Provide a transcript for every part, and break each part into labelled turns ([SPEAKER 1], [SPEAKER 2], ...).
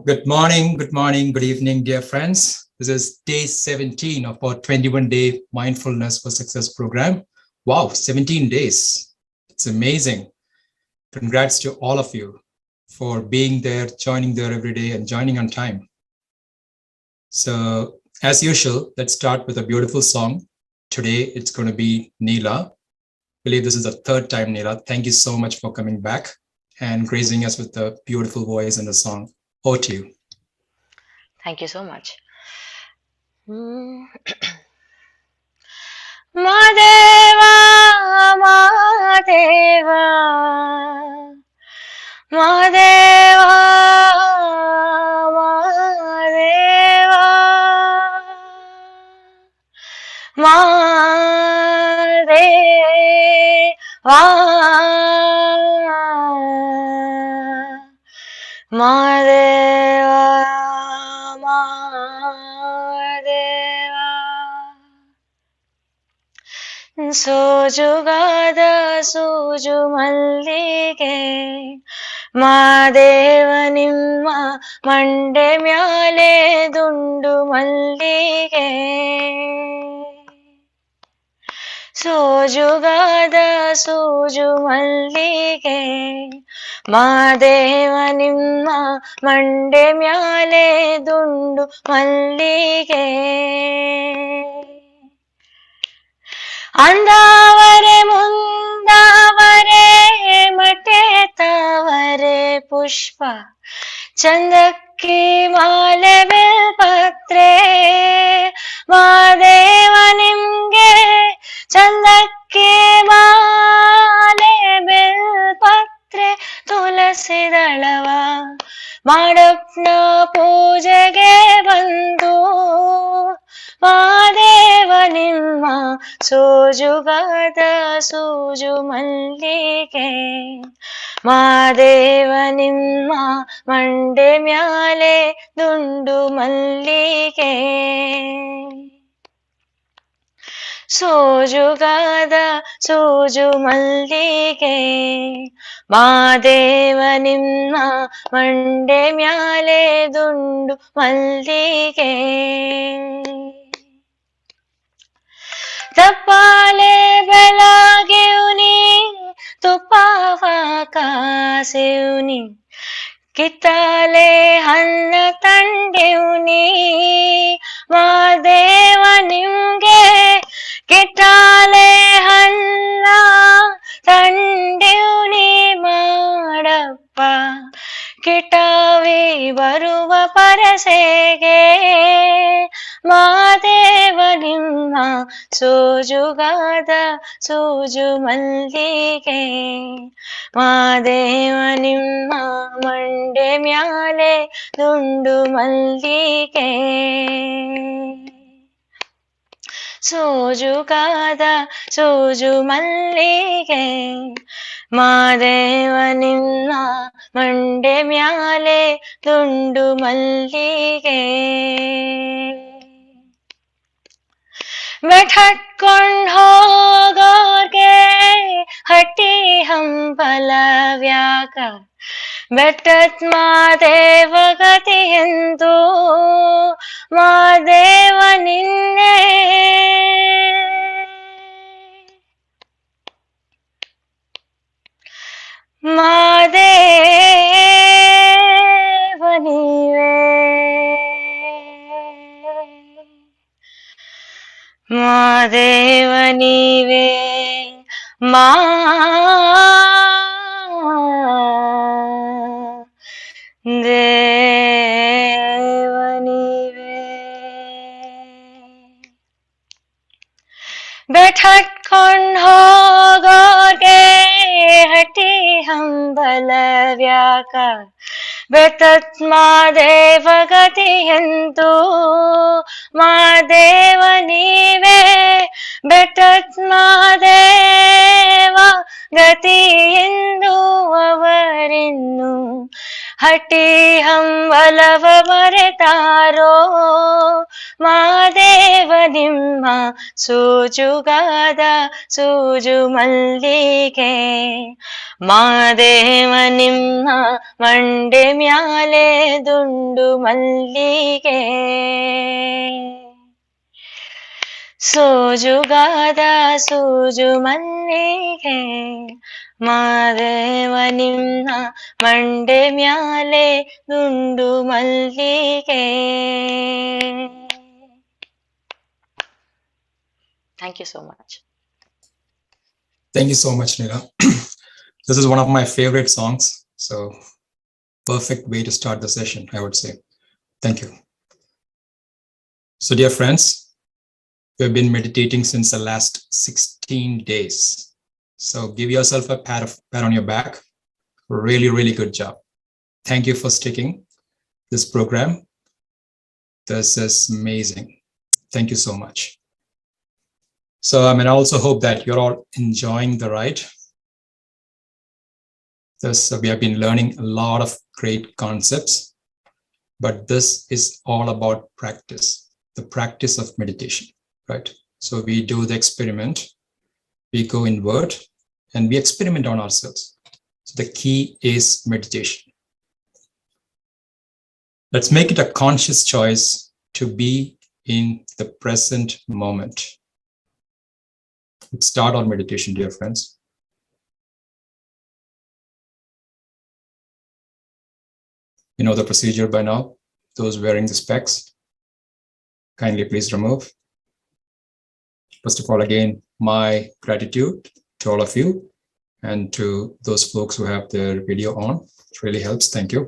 [SPEAKER 1] good morning, good evening, dear friends. This is day 17 of our 21-day Mindfulness for Success program. Wow, 17 days. It's amazing. Congrats to all of you for being there, joining there every day, and joining on time. So, as usual, let's start with a beautiful song. Today, it's going to be Neela. I believe this is the third time, Neela. Thank you so much for coming back and gracing us with the beautiful voice and the song. Over to you.
[SPEAKER 2] Thank you so much. Madeva, Madeva, Madeva, Madeva, Madeva, Madeva. ಸೋಜುಗಾದ ಸೂಜು ಮಲ್ಲಿಗೆ ಮಾದೇವ ನಿಮ್ಮ ಮಂಡೆ ಮ್ಯಾಲೆ ದುಂಡು ಮಲ್ಲಿಗೆ ಸೋಜುಗಾದ ಸೂಜು ಮಲ್ಲಿಗೆ ಮಾದೇವ ನಿಮ್ಮ ಮಂಡೆ ಮ್ಯಾಲೆ ದುಂಡು ಮಲ್ಲಿಗೆ ಅಂದಾವರೆ ಮುಂದಾವರೆ ಮಟೇತಾವರೆ ಪುಷ್ಪ ಚಂದಕ್ಕಿ ಮಾಲೆ ಬಿಲ್ಪತ್ರೆ ಮಾದೇವ ನಿಮ್ಗೆ ಚಂದಕ್ಕಿ ಮಾಲೆ ಬಿಲ್ಪತ್ರೆ ತುಳಸಿ ದಳವ ಮಾಡಪ್ನ ಪೂಜೆಗೆ ಬಂದು ಮಾದೇವ ನಿಮ್ಮ ಸೋಜುಗಾದ ಸೂಜು ಮಲ್ಲಿಗೆ ಮಾದೇವ ನಿಮ್ಮ ಮಂಡೆ ಮ್ಯಾಲೆ ದುಂಡು ಮಲ್ಲಿಗೆ ಸೋಜುಗಾದ ಸೂಜು ಮಲ್ಲಿಗೆ ಮಾದೇವ ನಿಮ್ಮ ಮಂಡೆ ಮ್ಯಾಲೆ ದುಂಡು ಮಲ್ಲಿಗೆ ತಪ್ಪಾಲೆ ಬೆಳಗಿವ್ನಿ ತುಪ್ಪಾವ ಕಾಸಿವ್ನಿ ಕಿತ್ತಾಲೆ ಹಣ್ಣ ತಂಡಿವ್ನಿ ಮಾದೇವ ನಿಮ್ಗೆ ಕಿತ್ತಾಲೆ ಹಣ್ಣ ತಂಡಿವ್ನಿ ಮಾಡಪ್ಪ ಕಿಟಾವಿ ಬರುವ ಪರಸೆಗೆ ಮಾದೇವ ನಿಮ್ಮ ಸೋಜುಗಾದ ಸೂಜು ಮಲ್ಲಿಗೆ ಮಾದೇವ ನಿಮ್ಮ ಮಂಡೆ ಮ್ಯಾಲೆ ದುಂಡು ಮಲ್ಲಿಗೆ ಸೋಜುಗಾದ ಸೂಜು ಮಲ್ಲಿಗೆ ಮಾದೇವ ನಿಮ್ಮ ಮಂಡೆ ಮ್ಯಾಲೆ ದುಂಡು ಮಲ್ಲಿಗೆ ಬೆಟ್ಟಟ್ಕೊಂಡ್ ಹೋಗೋರ್ಗೆ ಹಟ್ಟಿ ಹಂಬಲವ್ಯಾಕ ಬೆಟ್ಟತ್ ಮಾದೇವ ಗತಿಯೆಂದು ಮಾದೇವ ನಿನ್ನೆ ಮಾದೇವ ನೀವೇ ಮಾದೇವ ನೀವೇ ದೇವ ನೀವೇ ಬೆಟ್ಟಟ್ಕೊಂಡ್ ಹೋಗೋರ್ಗೆ ಹಟ್ಟಿ ಹಂಬಲವ್ಯಾಕ ಬೆಟ್ಟತ್ ಮಾದೇವ ಗತಿಯಂತೂ ಮಾದೇವ ನೀವೇ ಬೆಟ್ಟತ್ ಮಾದೇವ ಗತಿ ಎಂದು ಅವರಿನ್ನು ಹಟಿ ಹಂಬಲವ ಮರೆತಾರೋ ಮಾದೇವ ನಿಮ್ಮ ಸೂಜುಗಾದ ಸೂಜು ಮಲ್ಲಿಗೆ ಮಾದೇವ ನಿಮ್ಮ ಮಂಡೆ ಮ್ಯಾಲೆ ದುಂಡು ಮಲ್ಲಿಗೆ ಸೋಜುಗಾದ ಸೂಜು ಮಲ್ಲಿಗೆ ಮಾದೇವ ನಿಮ್ಮ ಮಂಡೆ ಮ್ಯಾಲೆ ದುಂಡು ಮಲ್ಲಿಗೆ. Thank you so much.
[SPEAKER 1] Thank you so much, Neela. This is one of my favorite songs. So perfect way to start the session, I would say. Thank you. So dear friends, we have been meditating since the last 16 days. So give yourself a pat on your back. Really, really good job. Thank you for sticking this program. This is amazing. Thank you so much. So I also hope that you're all enjoying the ride. We have been learning a lot of great concepts, but this is all about practice, the practice of meditation, right? So we do the experiment, we go inward, and we experiment on ourselves. So the key is meditation. Let's make it a conscious choice to be in the present moment. Let's start our meditation, dear friends. You know the procedure by now. Those wearing the specs, kindly please remove. First of all, again, my gratitude to all of you and to those folks who have their video on. It really helps. Thank you.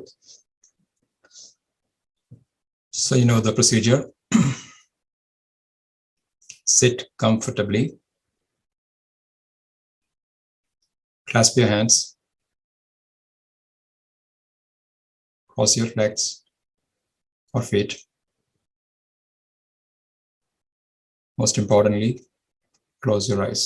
[SPEAKER 1] So you know the procedure. Sit comfortably. Clasp your hands. Cross your legs or feet. Most importantly, close your eyes.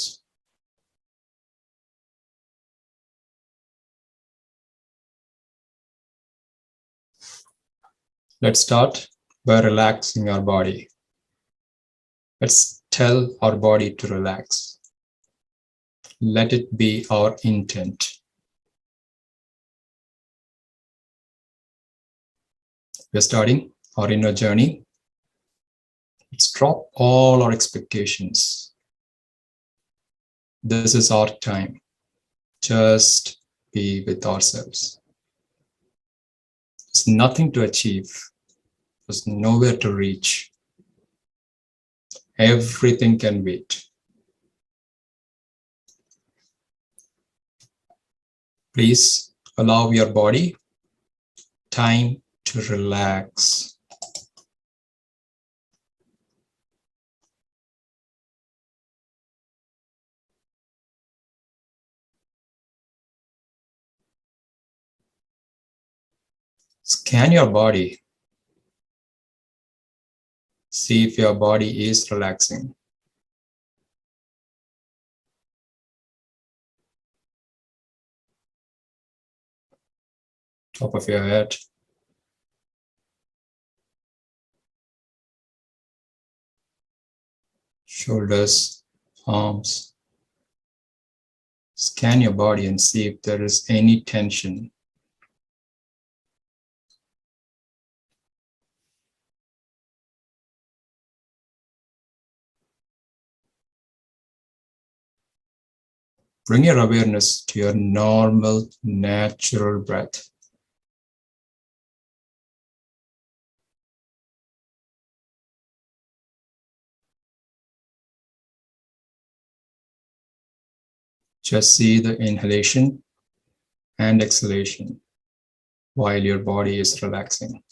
[SPEAKER 1] Let's start by relaxing our body. Let's tell our body to relax. Let it be our intent. We're starting our inner journey. Let's drop all our expectations. This is our time. Just be with ourselves. There's nothing to achieve. There's nowhere to reach. Everything can wait. Please allow your body time to relax. Scan your body. See if your body is relaxing. Top of your head. Shoulders, arms. Scan your body and see if there is any tension. Bring your awareness to your normal, natural breath. Just see the inhalation and exhalation while your body is relaxing.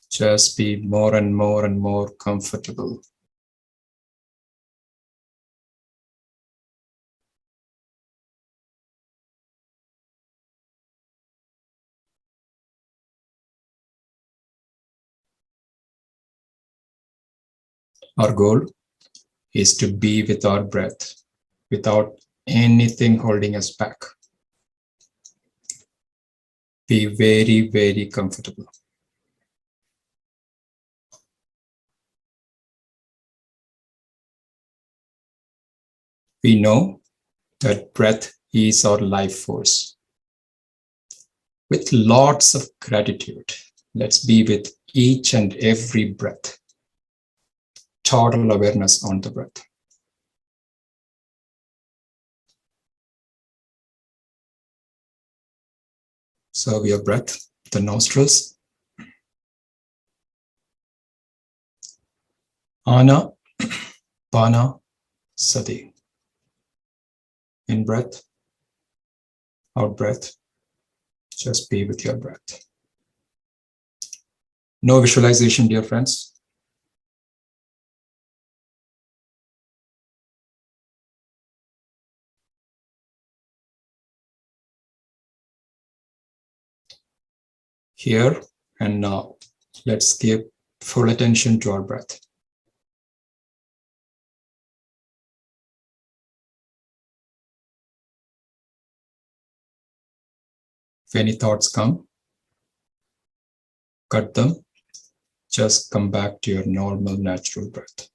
[SPEAKER 1] Just be more and more comfortable. Our goal is to be with our breath without anything holding us back. Be very, very comfortable. We know that breath is our life force. With lots of gratitude, let's be with each and every breath. Total awareness on the breath. Serve your breath, the nostrils. Ana, Pana, Sati. In breath, out breath. Just be with your breath. No visualization, dear friends. Here and now, let's give full attention to our breath. If any thoughts come, cut them. Just come back to your normal, natural breath.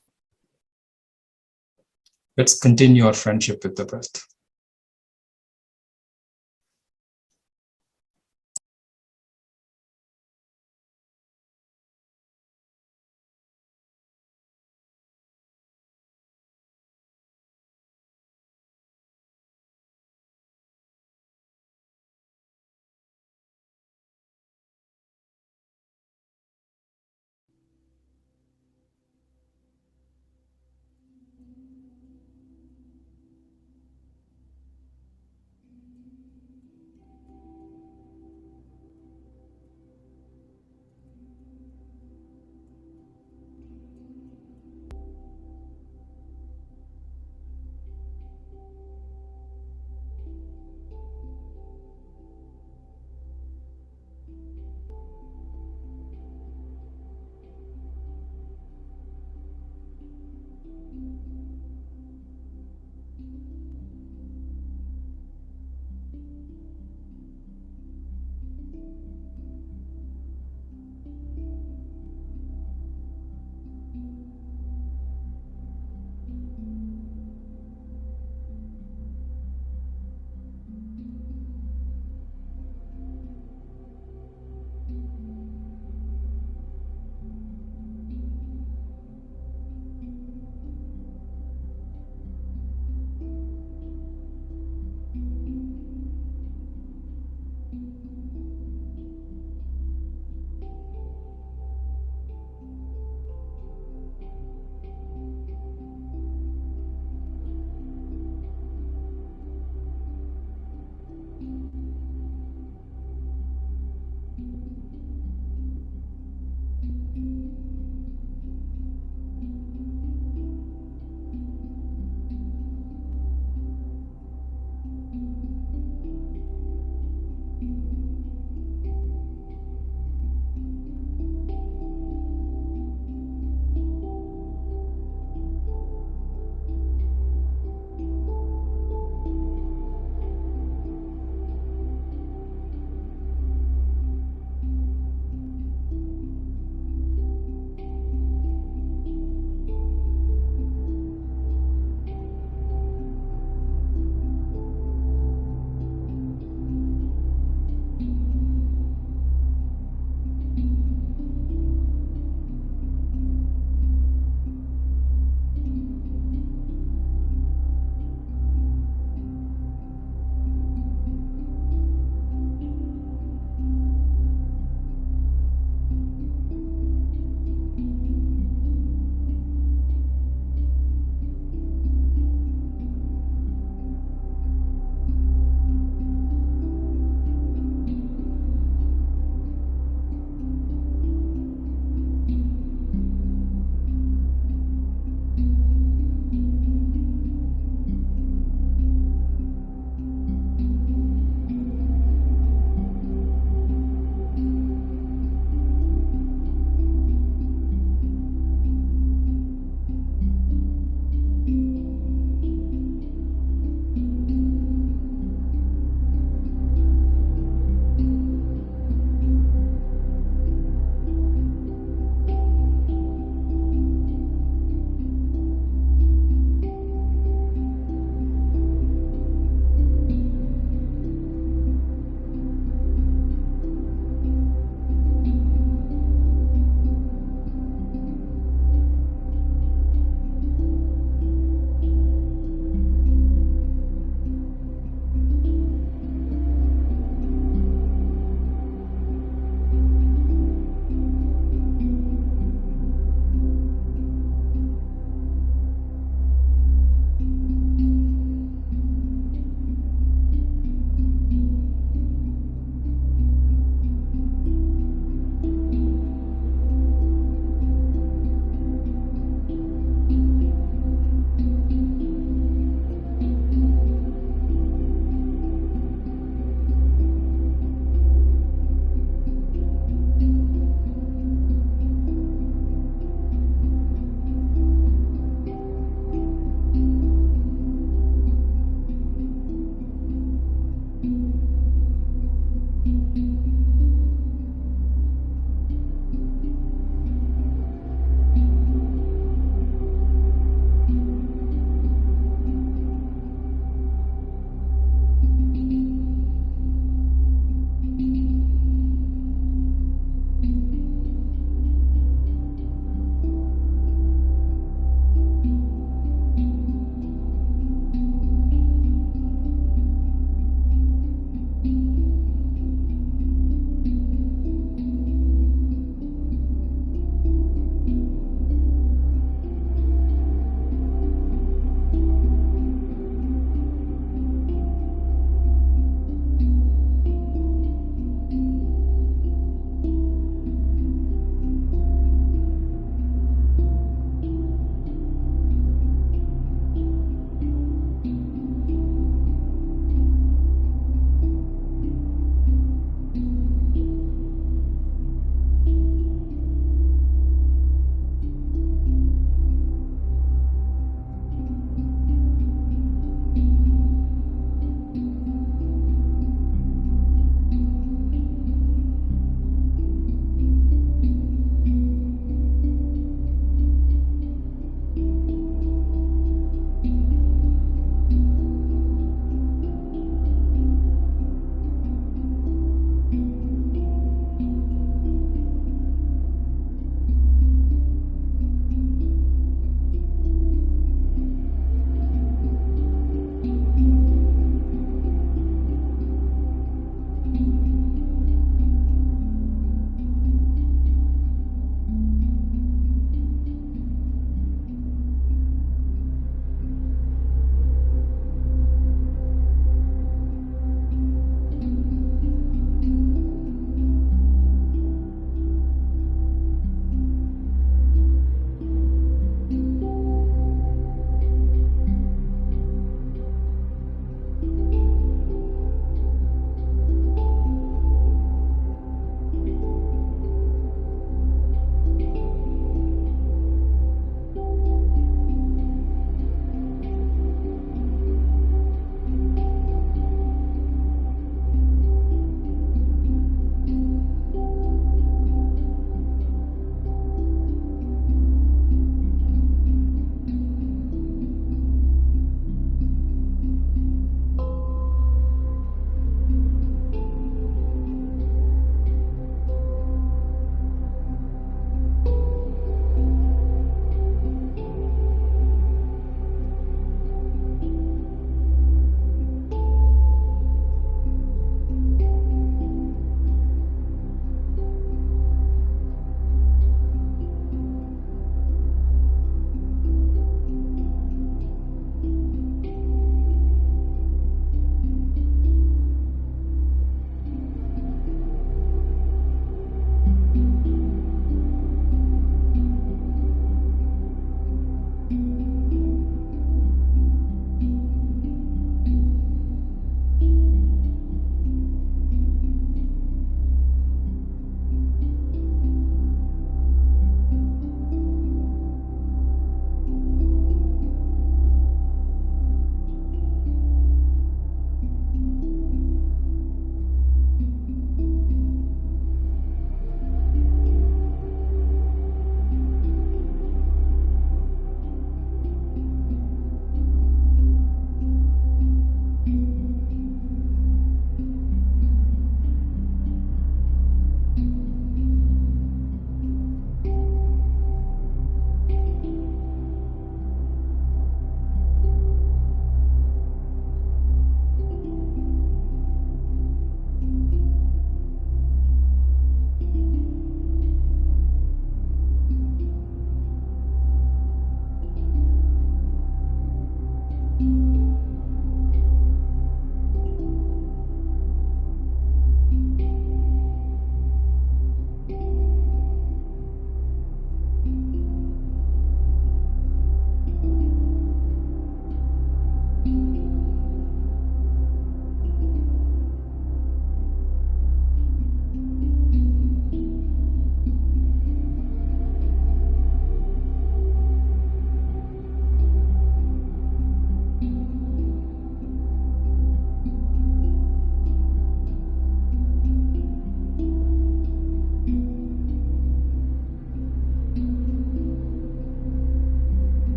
[SPEAKER 1] Let's continue our friendship with the breath.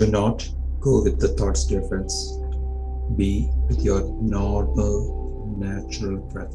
[SPEAKER 1] Do not go with the thoughts, dear friends. Be with your normal, natural breath.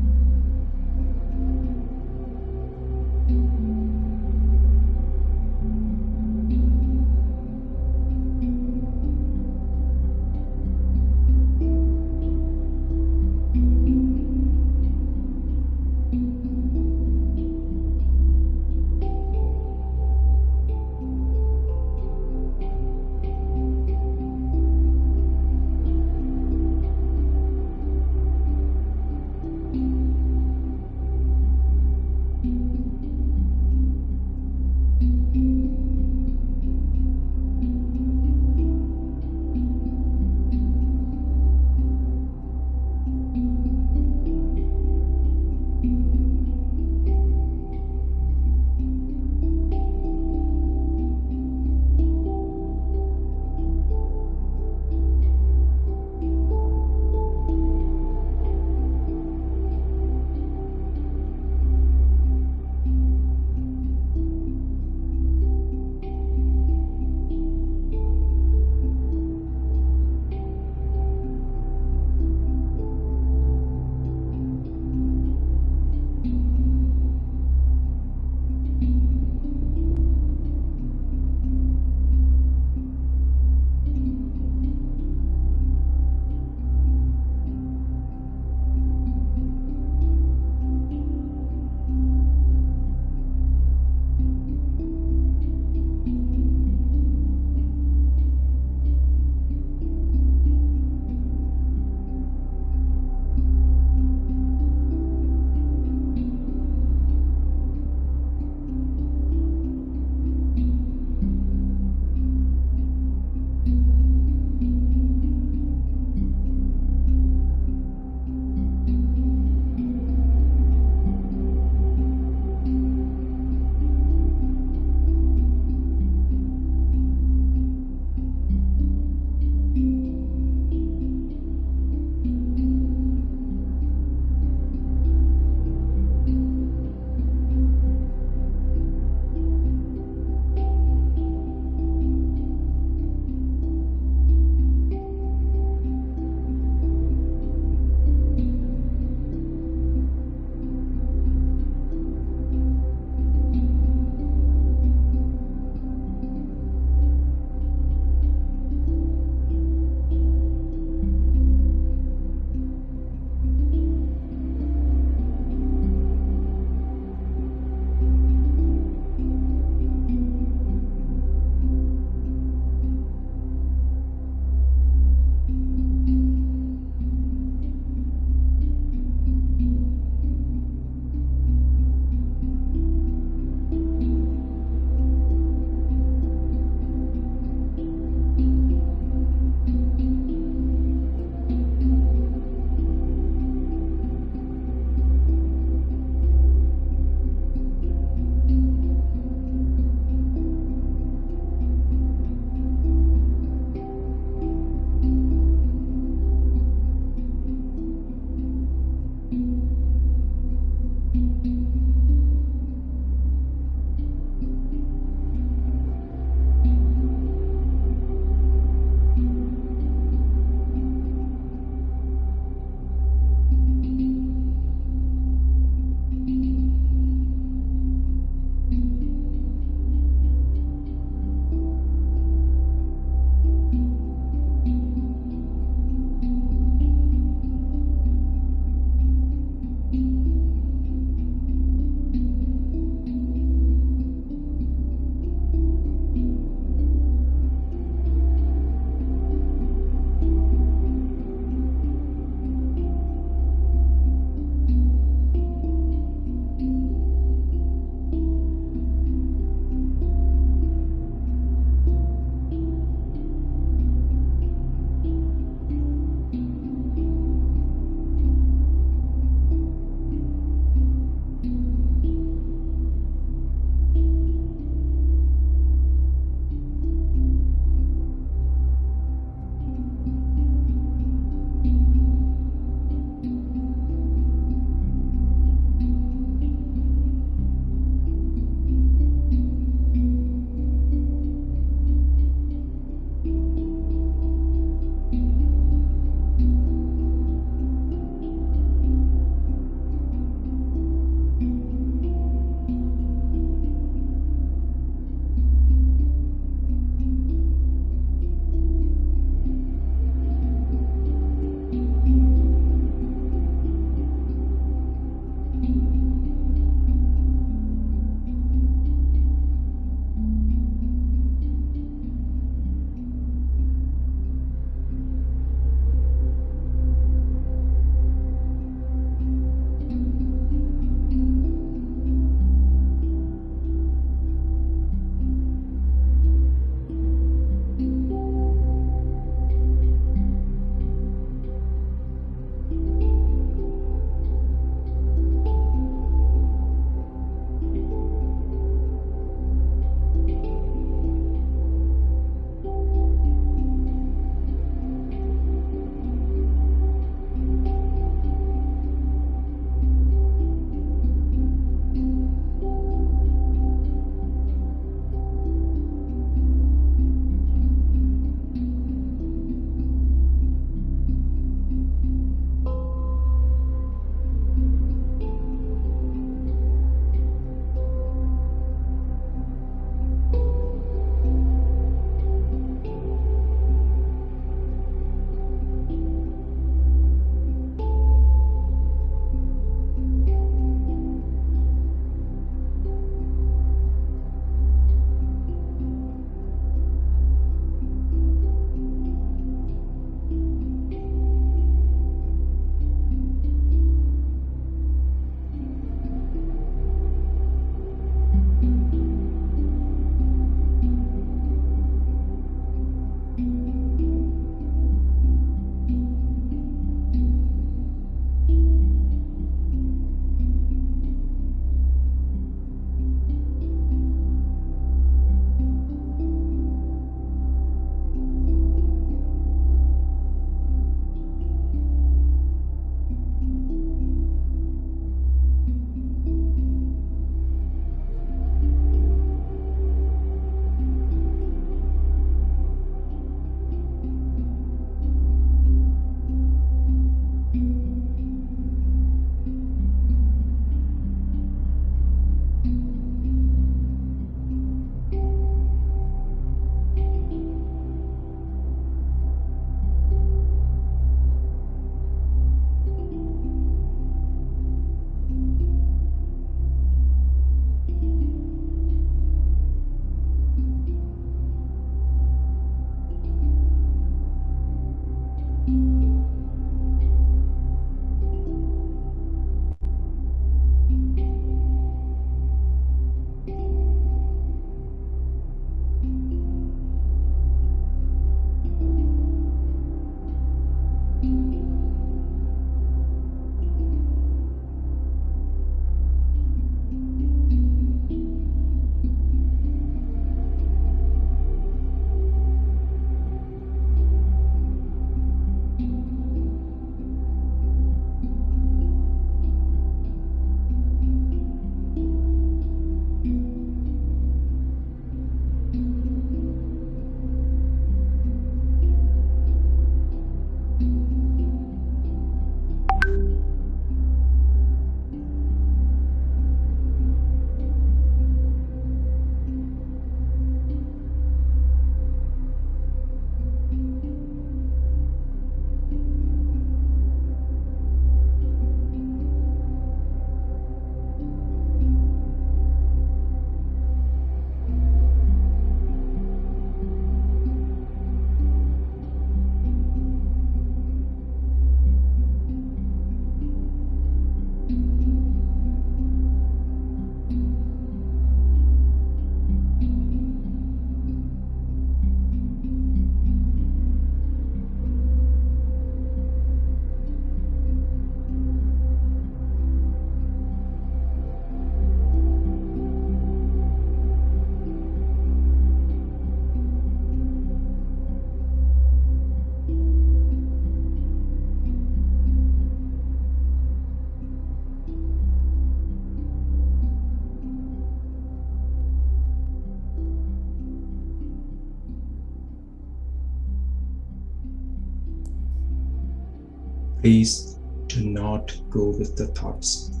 [SPEAKER 1] Please do not go with the thoughts.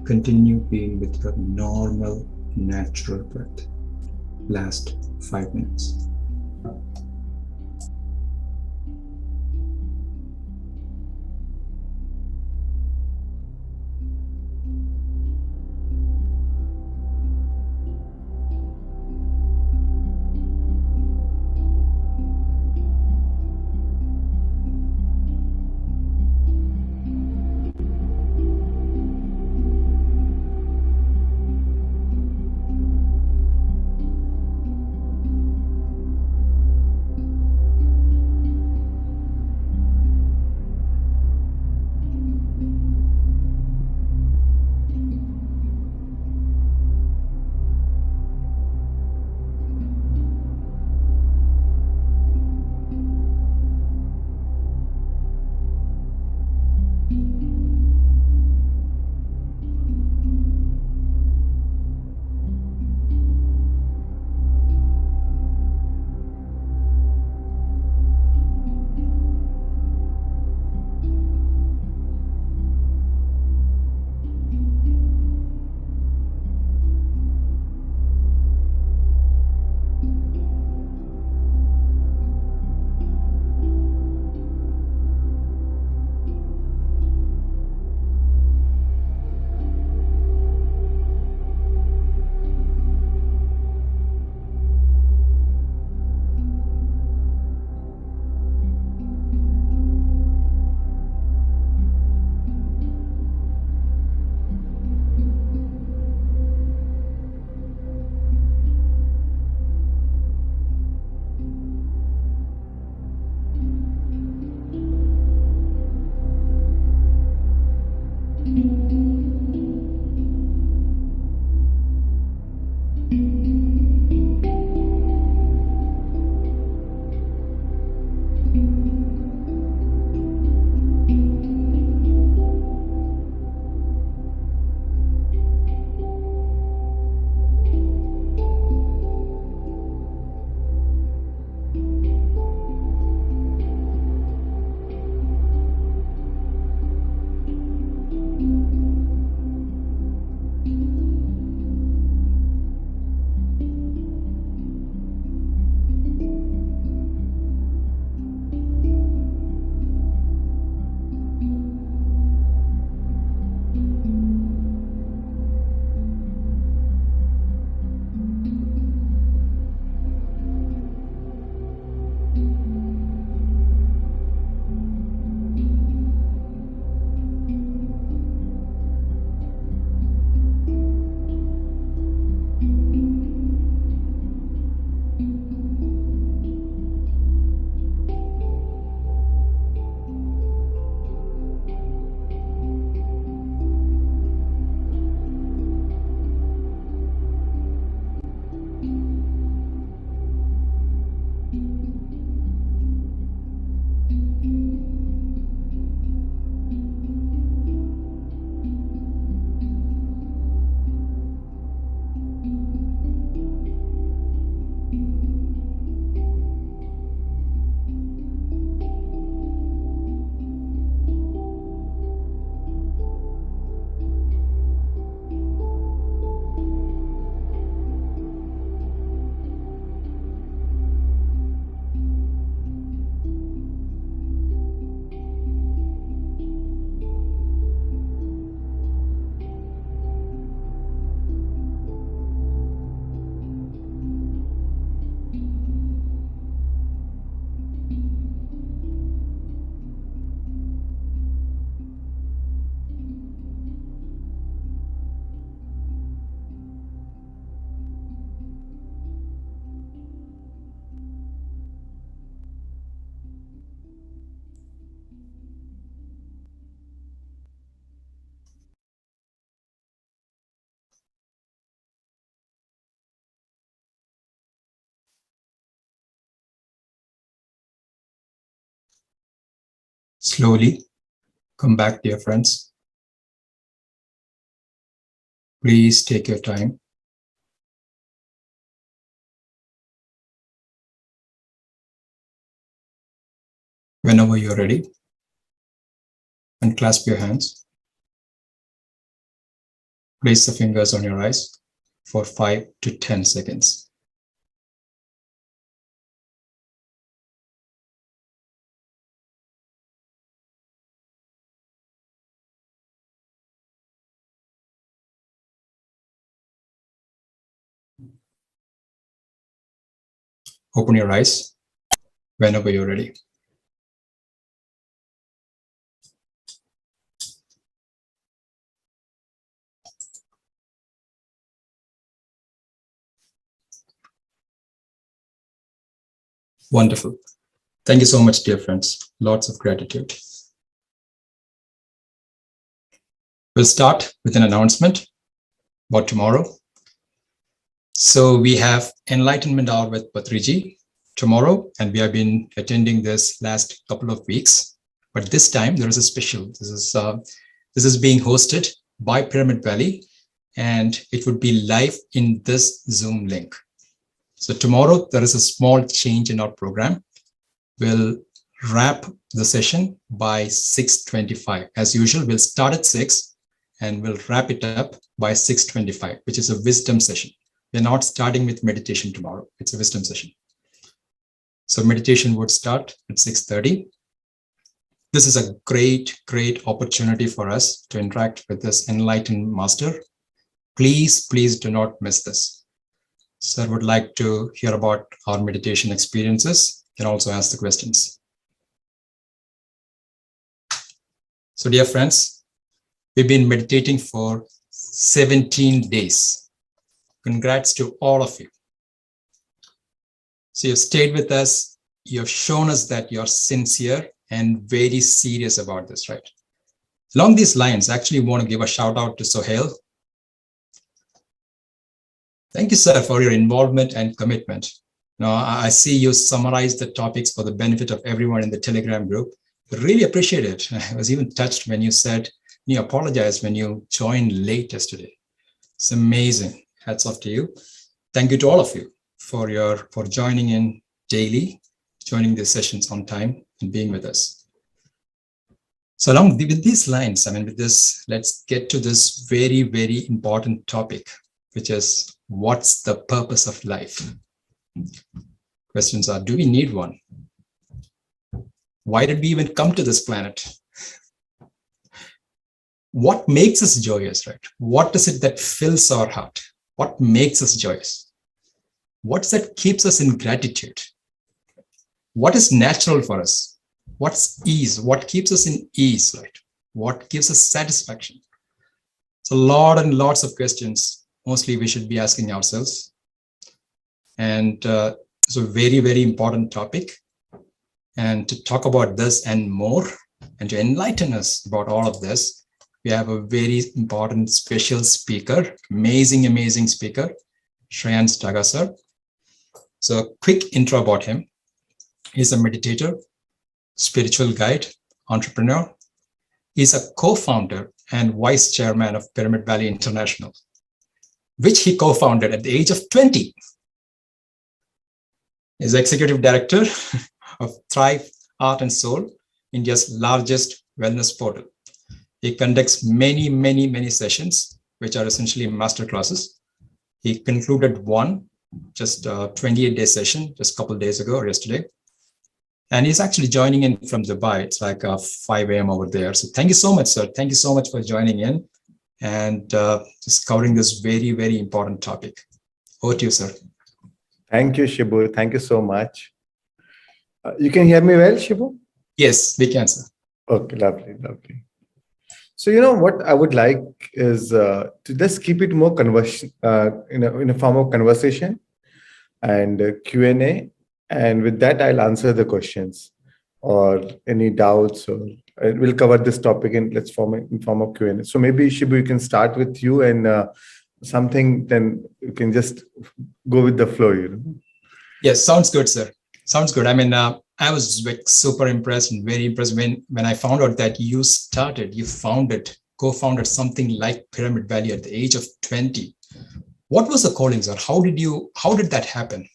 [SPEAKER 1] Continue being with your normal, natural breath. Last 5 minutes. Slowly come back, dear friends. Please take your time. Whenever you're ready, Unclasp your hands. Place the fingers on your eyes for 5 to 10 seconds. Open your eyes whenever you're ready. Wonderful. Thank you so much, dear friends. Lots of gratitude. We'll start with an announcement about tomorrow. So we have Enlightenment Hour with Patriji tomorrow, and we have been attending this last couple of weeks. But this time there is a special. This is being hosted by Pyramid Valley, and it would be live in this Zoom link. So tomorrow there is a small change in our program. We'll wrap the session by 6:25. As usual, we'll start at 6 and we'll wrap it up by 6:25, which is a wisdom session. We're not starting with meditation tomorrow. It's a wisdom session. So meditation would start at 6:30. This is a great, great opportunity for us to interact with this enlightened master. Please, please do not miss this. So I would like to hear about our meditation experiences. You can also ask the questions. So dear friends, we've been meditating for 17 days. Congrats to all of you. So you've stayed with us. You've shown us that you're sincere and very serious about this, right? Along these lines, I actually want to give a shout out to Sohail. Thank you, sir, for your involvement and commitment. Now, I see you summarize the topics for the benefit of everyone in the Telegram group. I really appreciate it. I was even touched when you said, you apologized when you joined late yesterday. It's amazing. Hats off to you. Thank you to all of you for joining in daily, joining these sessions on time and being with us. So along with these lines, with this, let's get to this very, very important topic, which is what's the purpose of life? Questions are, do we need one? Why did we even come to this planet? What makes us joyous, right? What is it that fills our heart? What makes us joyous? What's that keeps us in gratitude? What is natural for us? What's ease? What keeps us in ease, right? What gives us satisfaction? It's a lot and lots of questions. Mostly we should be asking ourselves. And it's a very, very important topic. And to talk about this and more, and to enlighten us about all of this, we have a very important special speaker, amazing, amazing speaker, Shreyans Daga sir. So a quick intro about him. He's a meditator, spiritual guide, entrepreneur. He's a co-founder and vice chairman of Pyramid Valley International, which he co-founded at the age of 20. He's executive director of Thrive Art and Soul, India's largest wellness portal. He conducts many, many, many sessions, which are essentially master classes. He concluded one, just a 28-day session, just a couple of days ago or yesterday. And he's actually joining in from Dubai. It's like 5 a.m. over there. So thank you so much, sir. Thank you so much for joining in and just covering this very, very important topic. Over to you, sir.
[SPEAKER 3] Thank you, Shibu. Thank you so much. You can hear me well, Shibu?
[SPEAKER 1] Yes, we can, sir.
[SPEAKER 3] Okay, lovely, lovely. So, you know, what I would like is to just keep it more in a form of conversation and Q&A. And with that, I'll answer the questions or any doubts, or we'll cover this topic in form of Q&A. So maybe, Shibu, you can start with you and something, then you can just go with the flow, you know.
[SPEAKER 1] Yes, sounds good, sir. Sounds good. I was super impressed and very impressed when I found out that you co-founded something like Pyramid Valley at the age of 20. What was the calling, sir? How did that happen?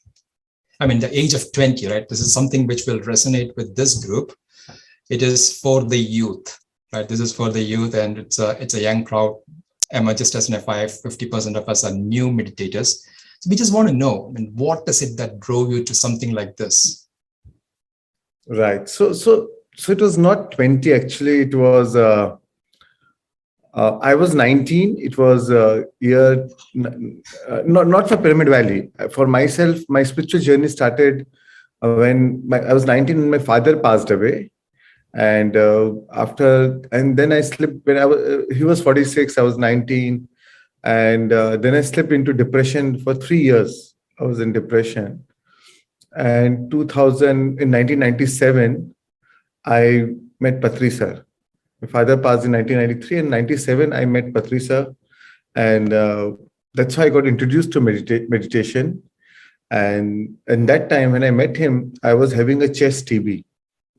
[SPEAKER 1] The age of 20, right? This is something which will resonate with this group. It is for the youth. right? This is for the youth, and it's a young crowd. Emma, just as an FYI, 50% of us are new meditators. So we just want to know, I mean, what is it that drove you to something like this?
[SPEAKER 3] Right. So it was not 20 actually. It was I was 19. It was a year not for Pyramid Valley. For myself, my spiritual journey started when I was 19 and my father passed away. And then I slipped when he was 46, I was 19, and then I slipped into depression for 3 years. I was in depression, and 2000 in 1997, I met Patri sir. My father passed in 1993, and 97 I met Patri sir, and that's how I got introduced to meditation. And that time when I met him, I was having a chest TB.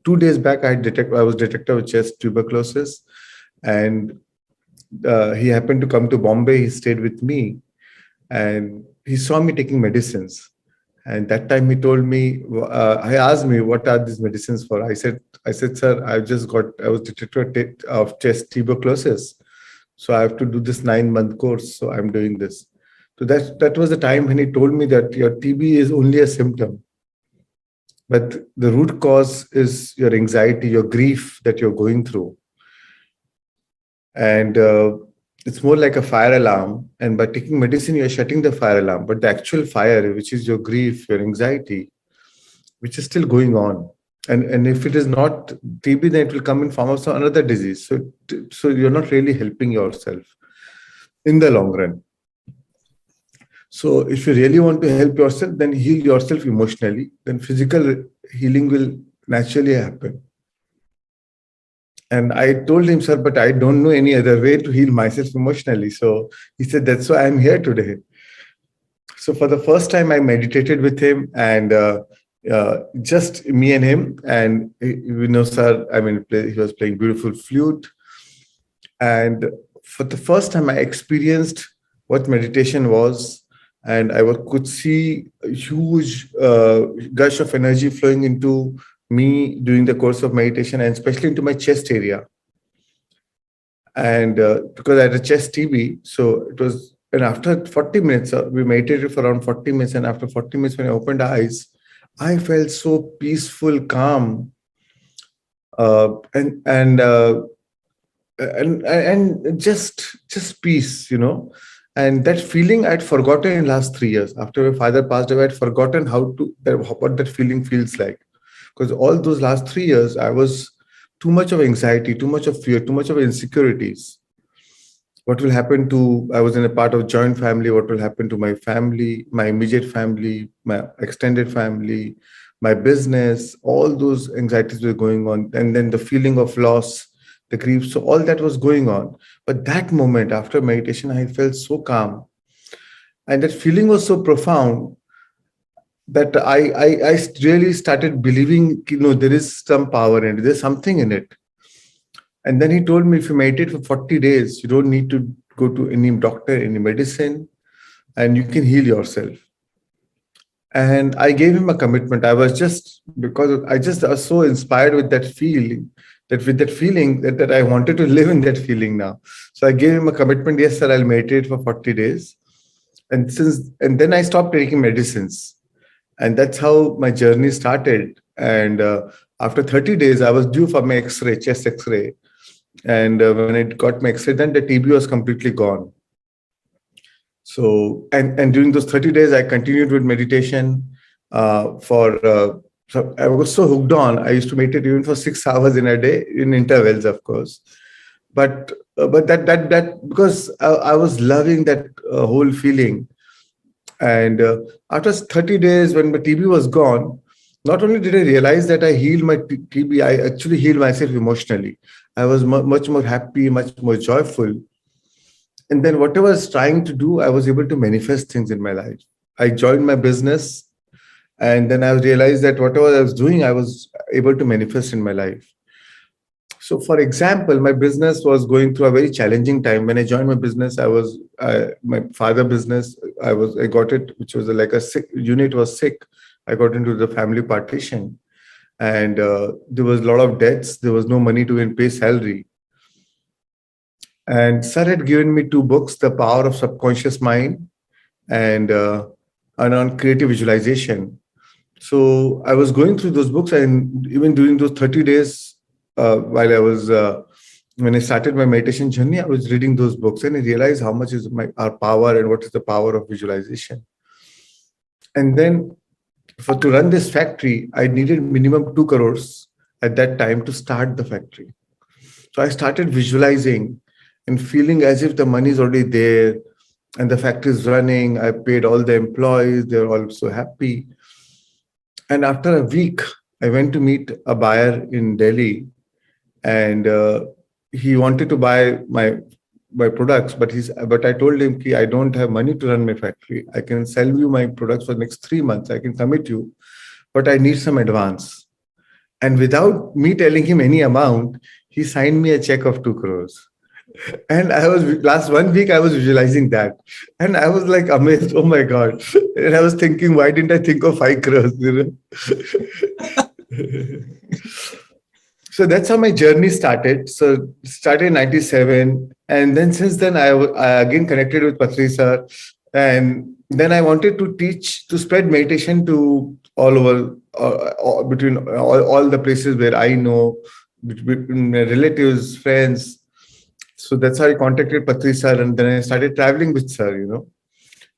[SPEAKER 3] 2 days back, I was detected with chest tuberculosis, and he happened to come to Bombay. He stayed with me, and he saw me taking medicines. And that time he told me, he asked me, what are these medicines for? I said, sir, I was detected of chest tuberculosis. So I have to do this 9-month course. So I'm doing this. So that was the time when he told me that your TB is only a symptom. But the root cause is your anxiety, your grief that you're going through. And it's more like a fire alarm. And by taking medicine, you're shutting the fire alarm. But the actual fire, which is your grief, your anxiety, which is still going on. And if it is not TB, then it will come in form of some another disease. So you're not really helping yourself in the long run. So if you really want to help yourself, then heal yourself emotionally. Then physical healing will naturally happen. And I told him, sir, but I don't know any other way to heal myself emotionally. So he said, that's why I'm here today. So for the first time, I meditated with him, and just me and him. And sir, he was playing beautiful flute. And for the first time, I experienced what meditation was. And I could see a huge gush of energy flowing into me during the course of meditation, and especially into my chest area. And because I had a chest TB, so it was, and after 40 minutes, we meditated for around 40 minutes. And after 40 minutes, when I opened eyes, I felt so peaceful, calm, and just peace, And that feeling I'd forgotten in the last 3 years. After my father passed away, I'd forgotten what that feeling feels like. Because all those last 3 years, I was too much of anxiety, too much of fear, too much of insecurities. What will happen I was in a part of joint family, what will happen to my family, my immediate family, my extended family, my business, all those anxieties were going on. And then the feeling of loss, the grief, so all that was going on. But that moment after meditation, I felt so calm. And that feeling was so profound that I really started believing, there is some power in it, there's something in it. And then he told me, if you meditate for 40 days, you don't need to go to any doctor, any medicine, and you can heal yourself. And I gave him a commitment. I was so inspired with that feeling, that I wanted to live in that feeling now. So I gave him a commitment. Yes, sir, I'll meditate for 40 days. And then I stopped taking medicines. And that's how my journey started. And after 30 days, I was due for my X-ray, chest X-ray. And when I got my X-ray, then the TB was completely gone. So, and during those 30 days, I continued with meditation so I was so hooked on. I used to meditate even for 6 hours in a day, in intervals, of course. But that because I was loving that whole feeling. And after 30 days, when my TB was gone, not only did I realize that I healed my TB, I actually healed myself emotionally. I was much more happy, much more joyful. And then whatever I was trying to do, I was able to manifest things in my life. I joined my business. And then I realized that whatever I was doing, I was able to manifest in my life. So, for example, my business was going through a very challenging time. When I joined my business, my father business, I got it, which was like a sick unit was sick. I got into the family partition, and there was a lot of debts. There was no money to even pay salary. And sir had given me two books, The Power of Subconscious Mind and on creative visualization. So I was going through those books, and even during those 30 days, while I was when I started my meditation journey, I was reading those books, and I realized how much is our power and what is the power of visualization. And then to run this factory, I needed minimum 2 crores at that time to start the factory. So I started visualizing and feeling as if the money is already there and the factory is running. I paid all the employees, they're all so happy. And after a week, I went to meet a buyer in Delhi, and he wanted to buy my products, but I told him, I don't have money to run my factory. I can sell you my products for the next 3 months. I can commit you, but I need some advance. And without me telling him any amount, he signed me a check of 2 crores. And last 1 week, I was visualizing that. And I was like amazed, oh my God. And I was thinking, why didn't I think of 5 crores? So that's how my journey started. So started in 97. And then since then, I again connected with Patri sir. And then I wanted to spread meditation to all over, between all the places where I know, between relatives, friends. So that's how I contacted Patri sir, and then I started traveling with sir,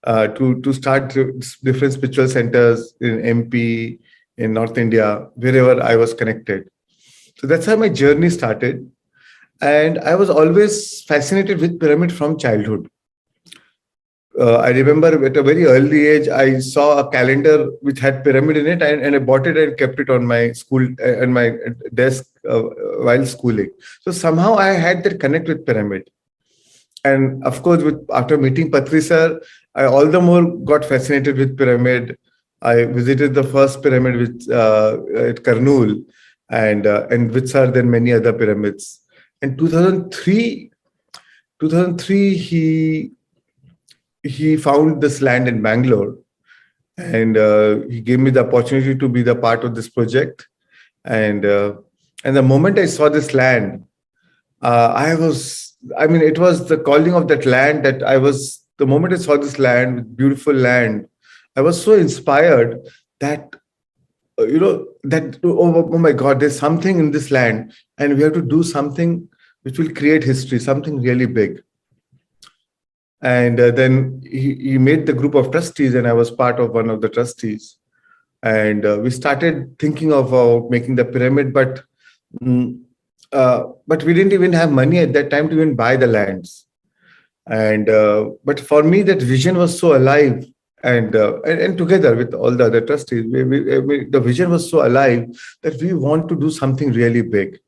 [SPEAKER 3] to start different spiritual centers in MP, in North India, wherever I was connected. So that's how my journey started. And I was always fascinated with pyramid from childhood. I remember at a very early age, I saw a calendar which had pyramid in it, and I bought it and kept it on my school and my desk while schooling. So somehow I had that connect with pyramid. And of course, after meeting Patri sir, I all the more got fascinated with pyramid. I visited the first pyramid at Karnool, and with sir, then many other pyramids. In 2003, he found this land in Bangalore, and he gave me the opportunity to be the part of this project. And the moment I saw this land, it was the calling of that land the moment I saw this land, beautiful land, I was so inspired that, oh my God, there's something in this land, and we have to do something which will create history, something really big. And then he made the group of trustees, and I was part of one of the trustees. And we started thinking of making the pyramid, but we didn't even have money at that time to even buy the lands. And but for me, that vision was so alive, and together with all the other trustees, the vision was so alive that we want to do something really big.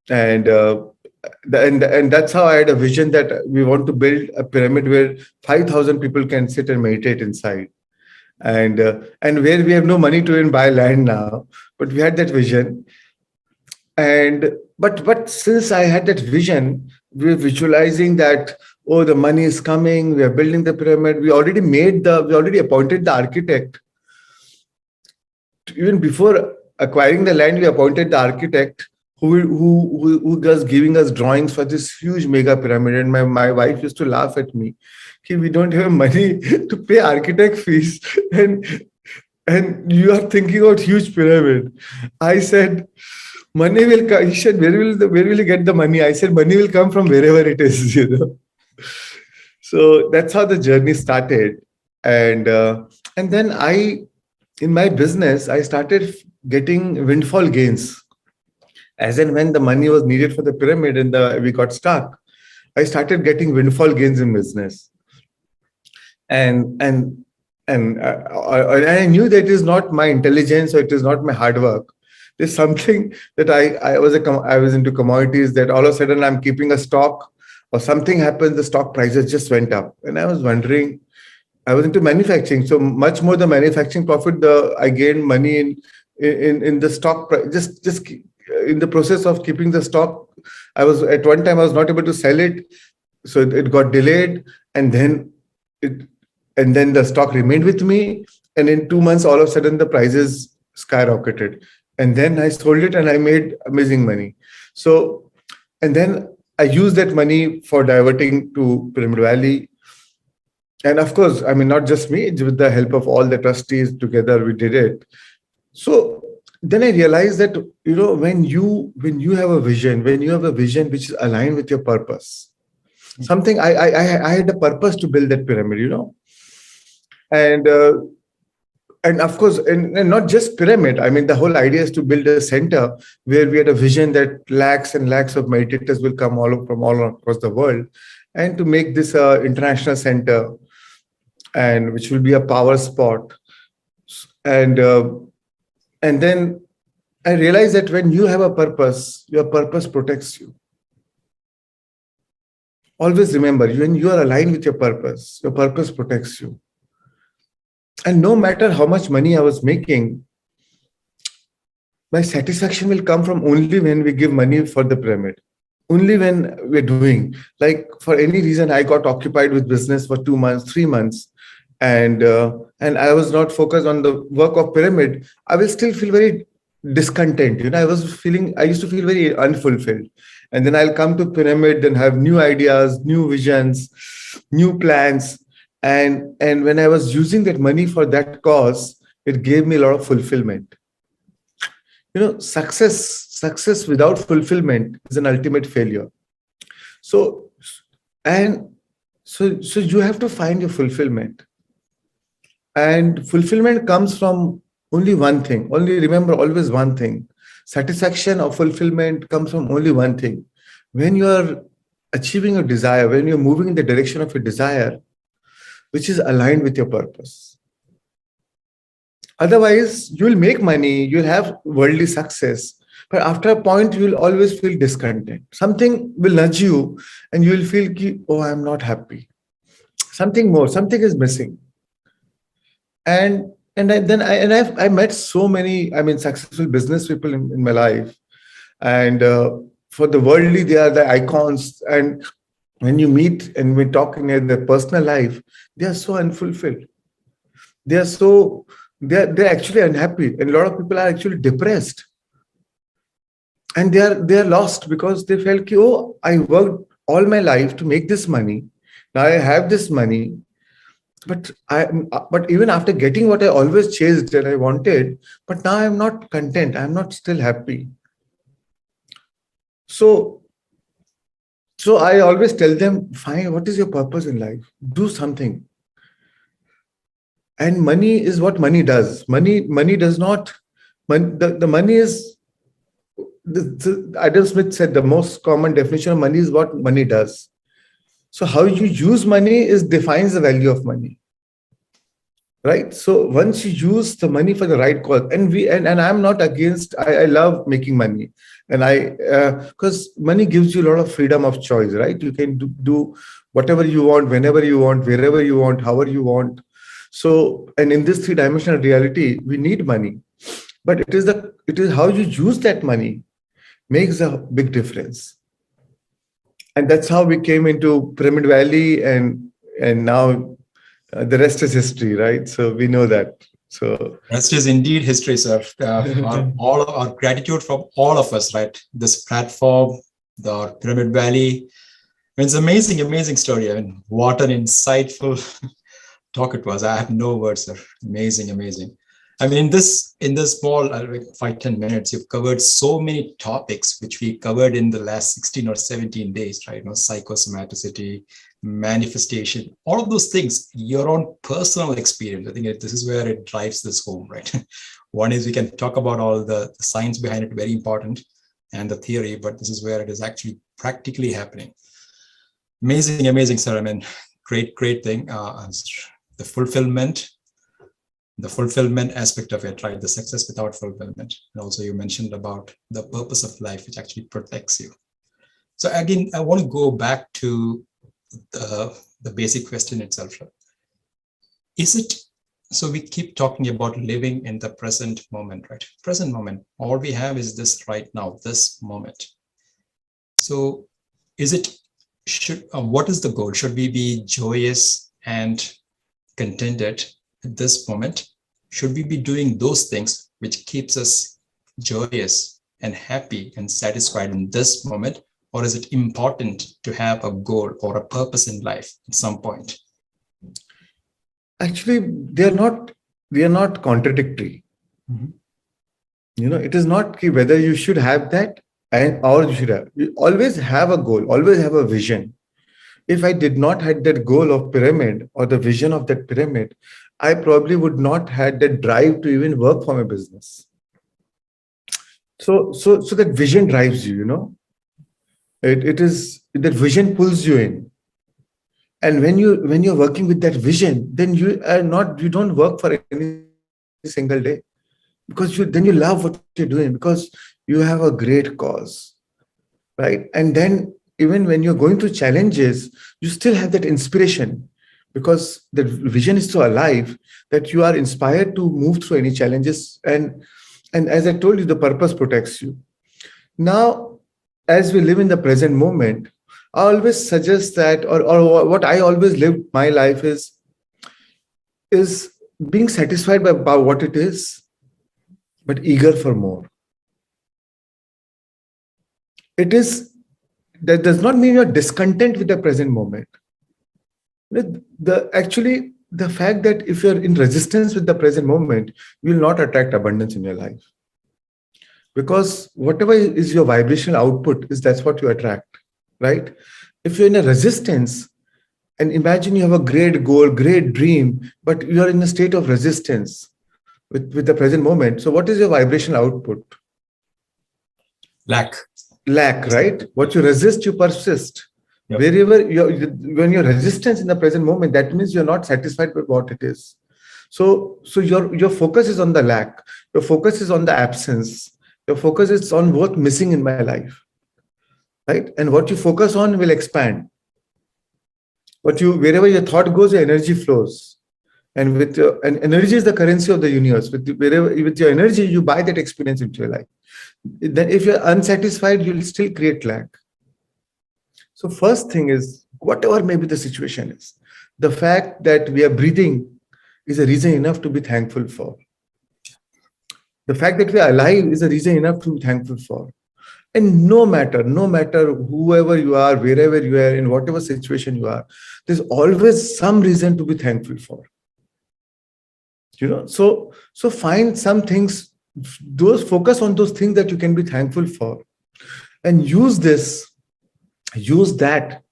[SPEAKER 3] And that's how I had a vision that we want to build a pyramid where 5,000 people can sit and meditate inside, and where we have no money to even buy land now, but we had that vision. And but since I had that vision, we were visualizing that, oh, the money is coming, we are building the pyramid. We already appointed the architect. Even before acquiring the land, we appointed the architect who was giving us drawings for this huge mega pyramid. And my wife used to laugh at me. We don't have money to pay architect fees, and you are thinking about huge pyramid. I said, money will come. He said, where will you get the money? I said, money will come from wherever it is, So that's how the journey started. And then in my business, I started getting windfall gains. As and when the money was needed for the pyramid and we got stuck, I started getting windfall gains in business. And I knew that it is not my intelligence or it is not my hard work. There's something that I was into commodities, that all of a sudden I'm keeping a stock, or something happened, the stock prices just went up. And I was wondering, I was into manufacturing, so much more the manufacturing profit, I gained money in the stock price, just in the process of keeping the stock. At one time I was not able to sell it, so it got delayed, and then the stock remained with me, and in 2 months all of a sudden the prices skyrocketed, and then I sold it and I made amazing money. So, and then I used that money for diverting to Pyramid Valley. And of course, I mean, not just me, with the help of all the trustees together, we did it. So then I realized that, when you have a vision, when you have a vision which is aligned with your purpose, something I had a purpose to build that pyramid, and and of course, and not just pyramid. I mean, the whole idea is to build a center where we had a vision that lakhs and lakhs of meditators will come from all across the world, and to make this a international center, and which will be a power spot. And then I realized that when you have a purpose, your purpose protects you. Always remember, when you are aligned with your purpose protects you. And no matter how much money I was making, my satisfaction will come from only when we give money for the pyramid. Only when we're doing, like, for any reason, I got occupied with business for 2 months, 3 months, and I was not focused on the work of pyramid, I will still feel very discontent. I used to feel very unfulfilled. And then I'll come to pyramid, then have new ideas, new visions, new plans. And when I was using that money for that cause, it gave me a lot of fulfillment. Success without fulfillment is an ultimate failure. So you have to find your fulfillment. And fulfillment comes from only one thing. Only remember, always one thing. Satisfaction or fulfillment comes from only one thing. When you are achieving a desire, when you're moving in the direction of your desire, which is aligned with your purpose. Otherwise, you will make money, you'll have worldly success, but after a point, you will always feel discontent. Something will nudge you and you will feel, oh, I'm not happy. Something is missing. And I met so many, successful business people in my life. And for the worldly, they are the icons. And when you meet and we're talking in their personal life, they are so unfulfilled. They're actually unhappy. And a lot of people are actually depressed. And they are lost because they felt, oh, I worked all my life to make this money. Now I have this money. But even after getting what I always chased and I wanted, but now I'm not content. I'm not still happy. So I always tell them, fine, what is your purpose in life? Do something. And money is what money does. Money does not. The money is. Adam Smith said the most common definition of money is what money does. So how you use money defines the value of money, right? So once you use the money for the right cause, and I'm not against. I love making money, and because money gives you a lot of freedom of choice, right? You can do whatever you want, whenever you want, wherever you want, however you want. So, and in this 3-dimensional reality, we need money, but it is how you use that money makes a big difference. And that's how we came into Pyramid Valley, and now the rest is history, right? So we know that. So
[SPEAKER 1] rest is indeed history, sir. All of our gratitude from all of us, right? This platform, the Pyramid Valley. It's amazing story. What an insightful talk it was. I have no words, sir. Amazing. In this small 5-10 minutes, you've covered so many topics which we covered in the last 16 or 17 days, right? Psychosomaticity, manifestation, all of those things, your own personal experience. I think this is where it drives this home, right? One is we can talk about all the science behind it, very important, and the theory, but this is where it is actually practically happening. Amazing, sir. Great thing. The fulfillment aspect of it, right? The success without fulfillment. And also you mentioned about the purpose of life, which actually protects you. So again, I want to go back to the basic question itself. Is it, so we keep talking about living in the present moment, right? Present moment, all we have is this right now, this moment. So what is the goal? Should we be joyous and contented at this moment? Should we be doing those things which keeps us joyous and happy and satisfied in this moment? or is it important to have a goal or a purpose in life at some point?
[SPEAKER 3] Actually, they are not contradictory. It is not whether you should have that or you should have. You always have a goal, always have a vision. If I did not have that goal of pyramid or the vision of that pyramid, I probably would not have that drive to even work for my business. So that vision drives you. It is that vision pulls you in. And when you're working with that vision, then you don't work for any single day, because then you love what you're doing, because you have a great cause, right? And then even when you're going through challenges, you still have that inspiration, because the vision is so alive that you are inspired to move through any challenges. And as I told you, the purpose protects you. Now, as we live in the present moment, I always suggest that, or what I always live my life is being satisfied by what it is, but eager for more. That does not mean you're discontent with the present moment. The fact that if you're in resistance with the present moment, you will not attract abundance in your life. Because whatever is your vibrational output, that's what you attract, right? If you're in a resistance, and imagine you have a great goal, great dream, but you're in a state of resistance with the present moment. So what is your vibrational output?
[SPEAKER 1] Lack,
[SPEAKER 3] right? What you resist, you persist.
[SPEAKER 1] Yep.
[SPEAKER 3] When your resistance in the present moment, that means you're not satisfied with what it is. So your focus is on the lack. Your focus is on the absence. Your focus is on what's missing in my life, right? And what you focus on will expand. Wherever your thought goes, your energy flows. And energy is the currency of the universe. With your energy, you buy that experience into your life. Then if you're unsatisfied, you'll still create lack. So first thing is, whatever maybe the situation is, the fact that we are breathing is a reason enough to be thankful for. The fact that we are alive is a reason enough to be thankful for. And no matter whoever you are, wherever you are, in whatever situation you are, there's always some reason to be thankful for. So find some things, focus on those things that you can be thankful for, and use that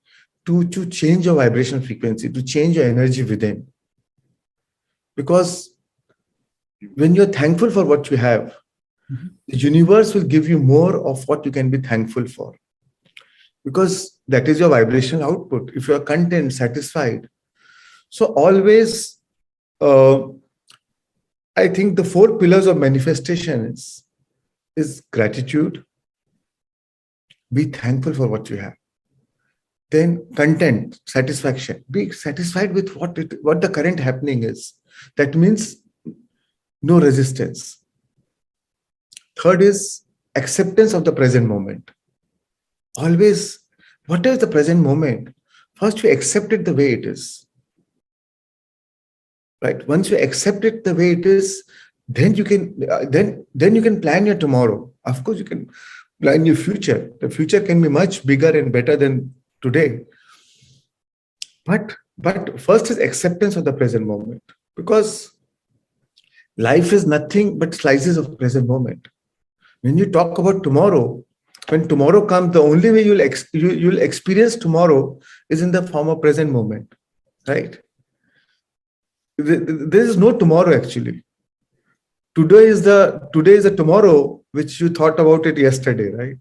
[SPEAKER 3] to change your vibrational frequency, to change your energy within. Because when you're thankful for what you have, the universe will give you more of what you can be thankful for, because that is your vibrational output. If you are content, satisfied. So always, I think the 4 pillars of manifestation is gratitude. Be thankful for what you have. Then content, satisfaction. Be satisfied with what the current happening is. That means no resistance. Third is acceptance of the present moment. Always, what is the present moment? First, you accept it the way it is. Right? Once you accept it the way it is, then you can then you can plan your tomorrow. Of course, you can plan your future. The future can be much bigger and better than today. But first is acceptance of the present moment, because life is nothing but slices of present moment. When you talk about tomorrow, when tomorrow comes, the only way you'll experience tomorrow is in the form of present moment, right? There is no tomorrow actually. Today is the tomorrow which you thought about it yesterday, right?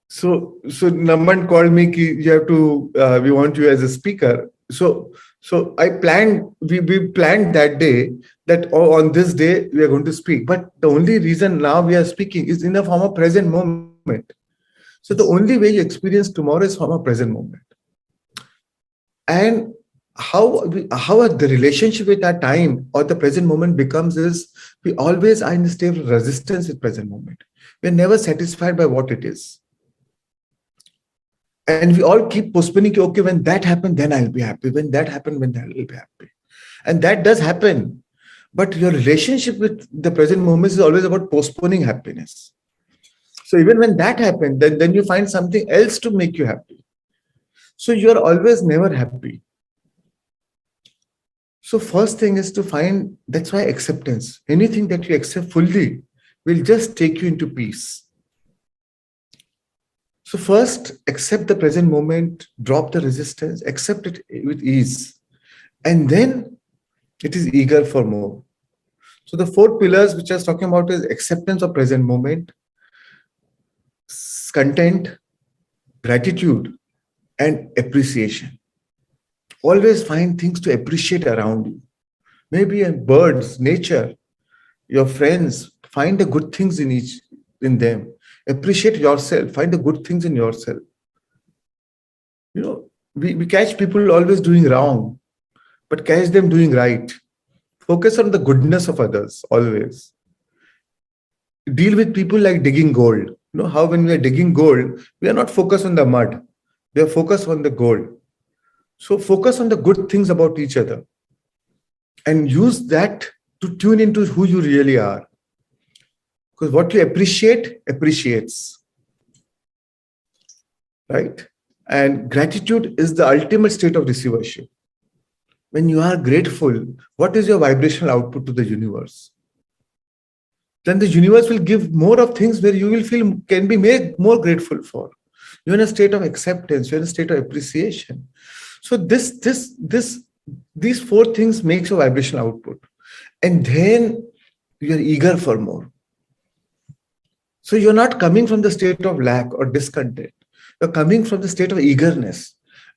[SPEAKER 3] So Naman called me, we want you as a speaker. So we planned that day that on this day we are going to speak. But the only reason now we are speaking is in the form of present moment. So the only way you experience tomorrow is from a present moment. And how the relationship with our time or the present moment becomes is we always are in a state of resistance with present moment. We're never satisfied by what it is. And we all keep postponing, okay, when that happened, then I'll be happy. When that happened, then I'll be happy. And that does happen. But your relationship with the present moment is always about postponing happiness. So even when that happens, then you find something else to make you happy. So you're always never happy. So first thing is to find, that's why acceptance, anything that you accept fully will just take you into peace. So first, accept the present moment, drop the resistance, accept it with ease. And then it is eager for more. So the 4 pillars which I was talking about is acceptance of present moment, content, gratitude, and appreciation. Always find things to appreciate around you. Maybe birds, nature, your friends, find the good things in them. Appreciate yourself, find the good things in yourself. We catch people always doing wrong, but catch them doing right. Focus on the goodness of others, always. Deal with people like digging gold. How when we are digging gold, we are not focused on the mud. We are focused on the gold. So focus on the good things about each other and use that to tune into who you really are. Because what you appreciate, appreciates. Right? And gratitude is the ultimate state of receivership. When you are grateful, what is your vibrational output to the universe? Then the universe will give more of things where you will feel can be made more grateful for. You're in a state of acceptance, you're in a state of appreciation. So these 4 things makes your vibrational output. And then you're eager for more. So you're not coming from the state of lack or discontent. You're coming from the state of eagerness.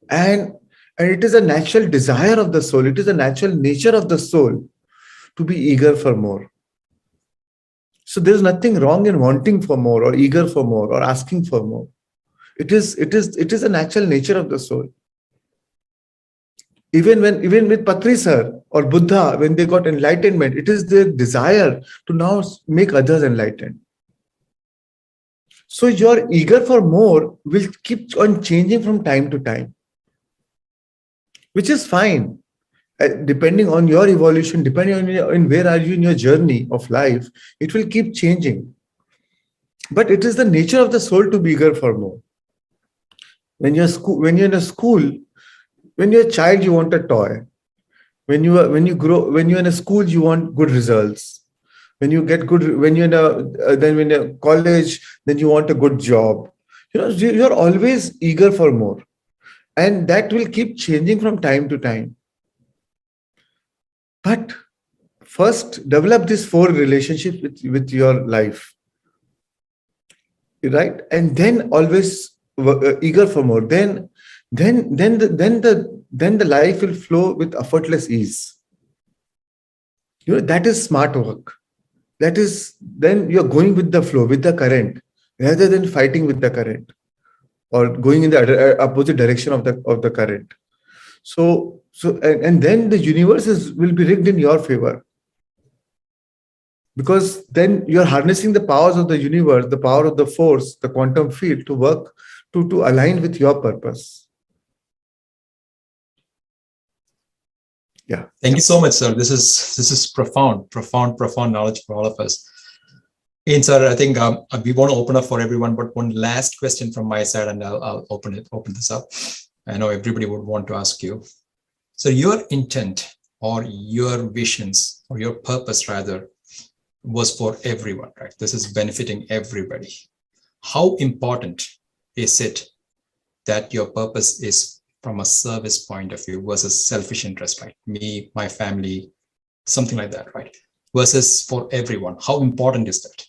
[SPEAKER 3] And it is a natural desire of the soul. It is a natural nature of the soul to be eager for more. So there's nothing wrong in wanting for more or eager for more or asking for more. It is a natural nature of the soul. Even with Patri sir or Buddha, when they got enlightenment, it is their desire to now make others enlightened. So your eager for more will keep on changing from time to time, which is fine. Depending on your evolution, depending on where are you in your journey of life, it will keep changing. But it is the nature of the soul to be eager for more. When you're in a school, when you're a child, you want a toy. When you're in a school, you want good results. When you're in a college, then you want a good job. You're always eager for more, and that will keep changing from time to time. But first, develop these 4 relationships with your life, right? And then always eager for more. Then the life will flow with effortless ease. That is smart work. That is, then you're going with the flow, with the current, rather than fighting with the current or going in the opposite direction of the current. So then the universe will be rigged in your favor, because then you're harnessing the powers of the universe, the power of the force, the quantum field to work to align with your purpose. Yeah.
[SPEAKER 1] Thank you so much, sir. This is profound knowledge for all of us. And sir, I think we want to open up for everyone, but one last question from my side, and I'll open this up. I know everybody would want to ask you. So your intent or your visions or your purpose rather was for everyone, right? This is benefiting everybody. How important is it that your purpose is from a service point of view versus selfish interest, right? Me, my family, something like that, right? Versus for everyone. How important is that?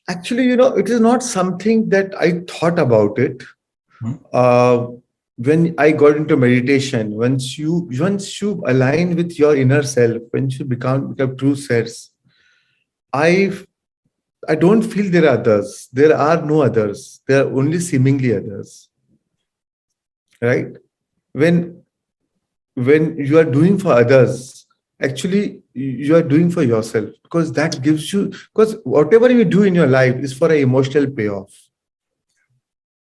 [SPEAKER 3] Actually, it is not something that I thought about it. When I got into meditation, once you align with your inner self, once you become true selves, I don't feel there are others. There are no others. There are only seemingly others. Right? When you are doing for others, actually you are doing for yourself, because that gives you, because whatever you do in your life is for an emotional payoff.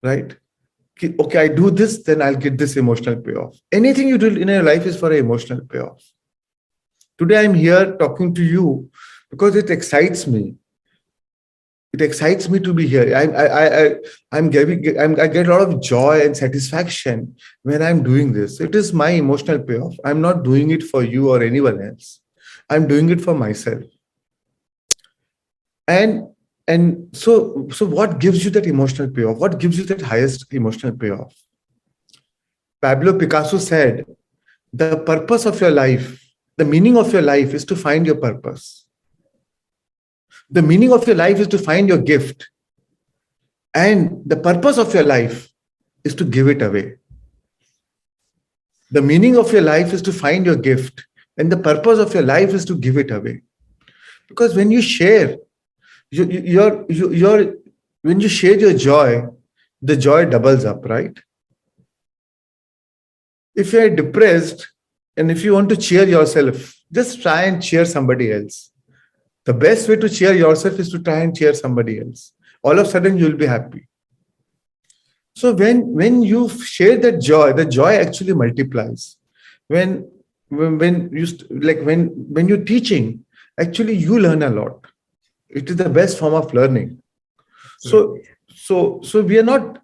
[SPEAKER 3] Right? okay, I do this, then I'll get this emotional payoff. Anything you do in your life is for an emotional payoff. Today, I'm here talking to you because it excites me. It excites me to be here. I get a lot of joy and satisfaction when I'm doing this. It is my emotional payoff. I'm not doing it for you or anyone else. I'm doing it for myself. And so what gives you that emotional payoff? What gives you that highest emotional payoff? Pablo Picasso said, the purpose of your life, the meaning of your life is to find your purpose. The meaning of your life is to find your gift. And the purpose of your life is to give it away. The meaning of your life is to find your gift. And the purpose of your life is to give it away. Because when you share, when you share your joy, the joy doubles up, right? If you're depressed and if you want to cheer yourself, just try and cheer somebody else. The best way to cheer yourself is to try and cheer somebody else. All of a sudden, you'll be happy. So when you share that joy, the joy actually multiplies. When you're teaching, actually you learn a lot. It is the best form of learning. So we are not.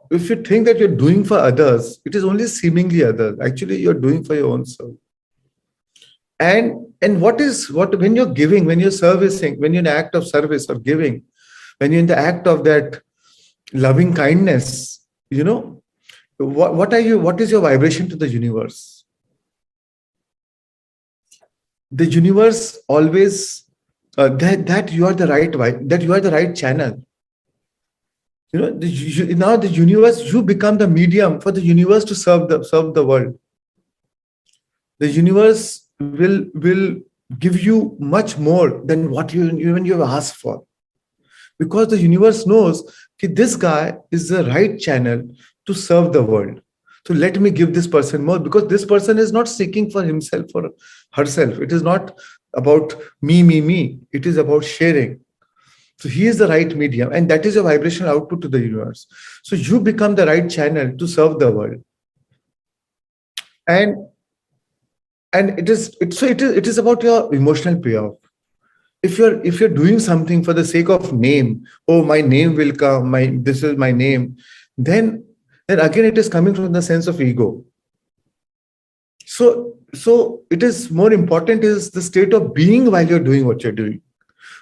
[SPEAKER 3] If you think that you're doing for others, it is only seemingly others. Actually, you're doing for your own self. And when you're giving, when you're servicing, when you're in the act of service or giving, when you're in the act of that loving kindness, what is your vibration to the universe? The universe always that you are the right vibe, that you are the right channel. Now the universe, you become the medium for the universe to serve the world. The universe will give you much more than what you have asked for, because the universe knows that this guy is the right channel to serve the world. So let me give this person more, because this person is not seeking for himself or herself. It is not about me. It is about sharing. So he is the right medium, and that is your vibrational output to the universe. So you become the right channel to serve the world. And it is about your emotional payoff. If you're doing something for the sake of name, oh, my name will come, this is my name, then again it is coming from the sense of ego. So it is more important is the state of being while you're doing what you're doing.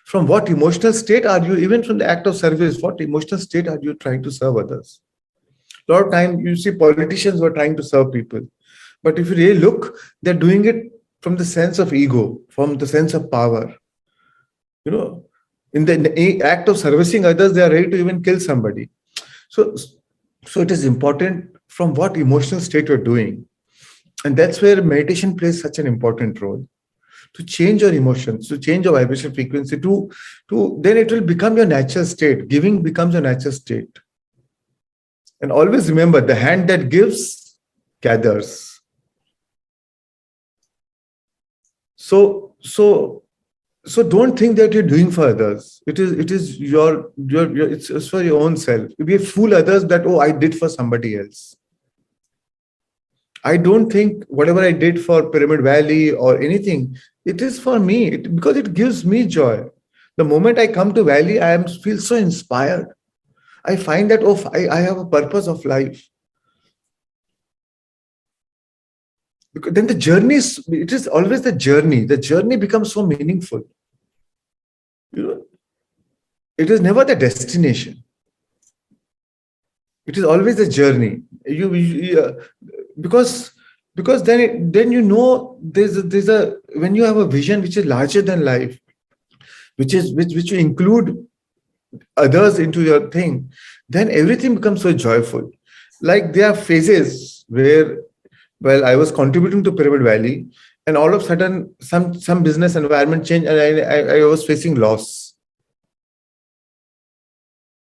[SPEAKER 3] From what emotional state are you, even from the act of service, what emotional state are you trying to serve others? A lot of time you see politicians who are trying to serve people. But if you really look, they're doing it from the sense of ego, from the sense of power. In the act of servicing others, they are ready to even kill somebody. So it is important from what emotional state you're doing. And that's where meditation plays such an important role. To change your emotions, to change your vibration frequency, then it will become your natural state. Giving becomes your natural state. And always remember, the hand that gives gathers. So don't think that you're doing for others. It's for your own self. If you fool others that, oh, I did for somebody else. I don't think whatever I did for Pyramid Valley or anything, it is for me, because it gives me joy. The moment I come to Valley, I feel so inspired. I find that, I have a purpose of life. Because then the journey it is always the journey. The journey becomes so meaningful. It is never the destination. It is always the journey. Because then there's a when you have a vision which is larger than life, which you include others into your thing, then everything becomes so joyful. Like there are phases where, I was contributing to Pyramid Valley, and all of a sudden some business environment changed, and I was facing loss.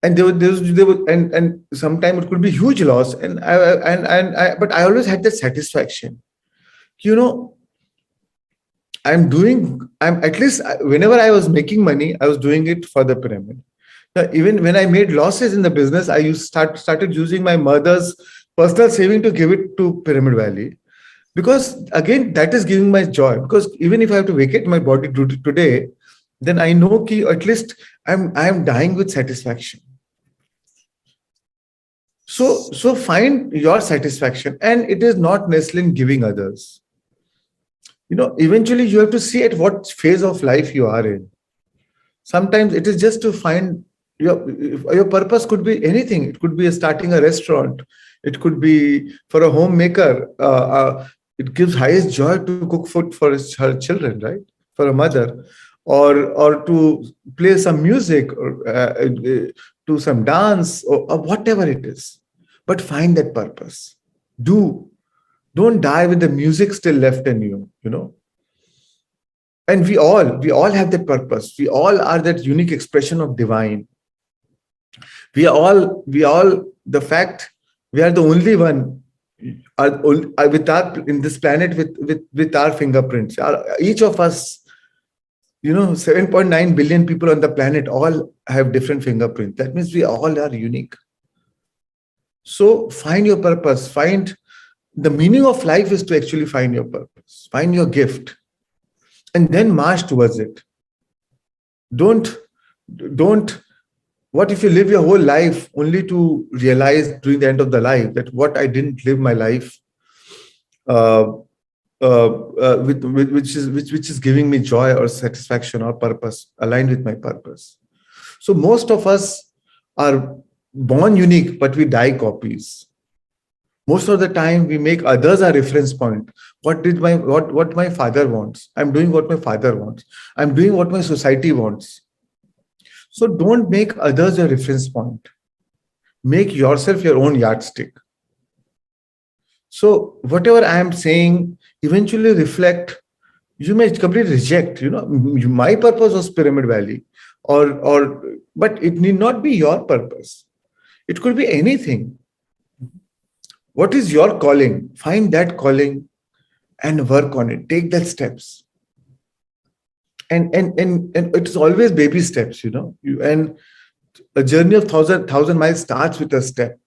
[SPEAKER 3] And and sometimes it could be huge loss, but I always had that satisfaction. I'm at least whenever I was making money, I was doing it for the pyramid. Even when I made losses in the business, I started using my mother's personal saving to give it to Pyramid Valley. Because again, that is giving my joy. Because even if I have to vacate my body today, then I know ki at least I'm dying with satisfaction. So find your satisfaction, and it is not necessarily in giving others. Eventually you have to see at what phase of life you are in. Sometimes it is just to find your purpose. Could be anything. It could be starting a restaurant. It could be for a homemaker. It gives highest joy to cook food for her children, right? For a mother, or to play some music, or do some dance, or whatever it is. But find that purpose. Don't die with the music still left in you. And we all have that purpose. We all are that unique expression of divine. We all the fact we are the only one with our in this planet with our fingerprints. Each of us, 7.9 billion people on the planet all have different fingerprints. That means we all are unique. So find your purpose. Find the meaning of life is to actually find your purpose. Find your gift. And then march towards it. Don't. What if you live your whole life only to realize during the end of the life that what I didn't live my life, which is giving me joy or satisfaction or purpose, aligned with my purpose. So most of us are born unique, but we die copies. Most of the time, we make others a reference point. What my father wants? I'm doing what my father wants. I'm doing what my society wants. So don't make others a reference point. Make yourself your own yardstick. So whatever I am saying, eventually reflect. You may completely reject. My purpose was Pyramid Valley, but it need not be your purpose. It could be anything. What is your calling? Find that calling and work on it. Take that steps. And it's always baby steps, and a journey of 1,000 miles starts with a step.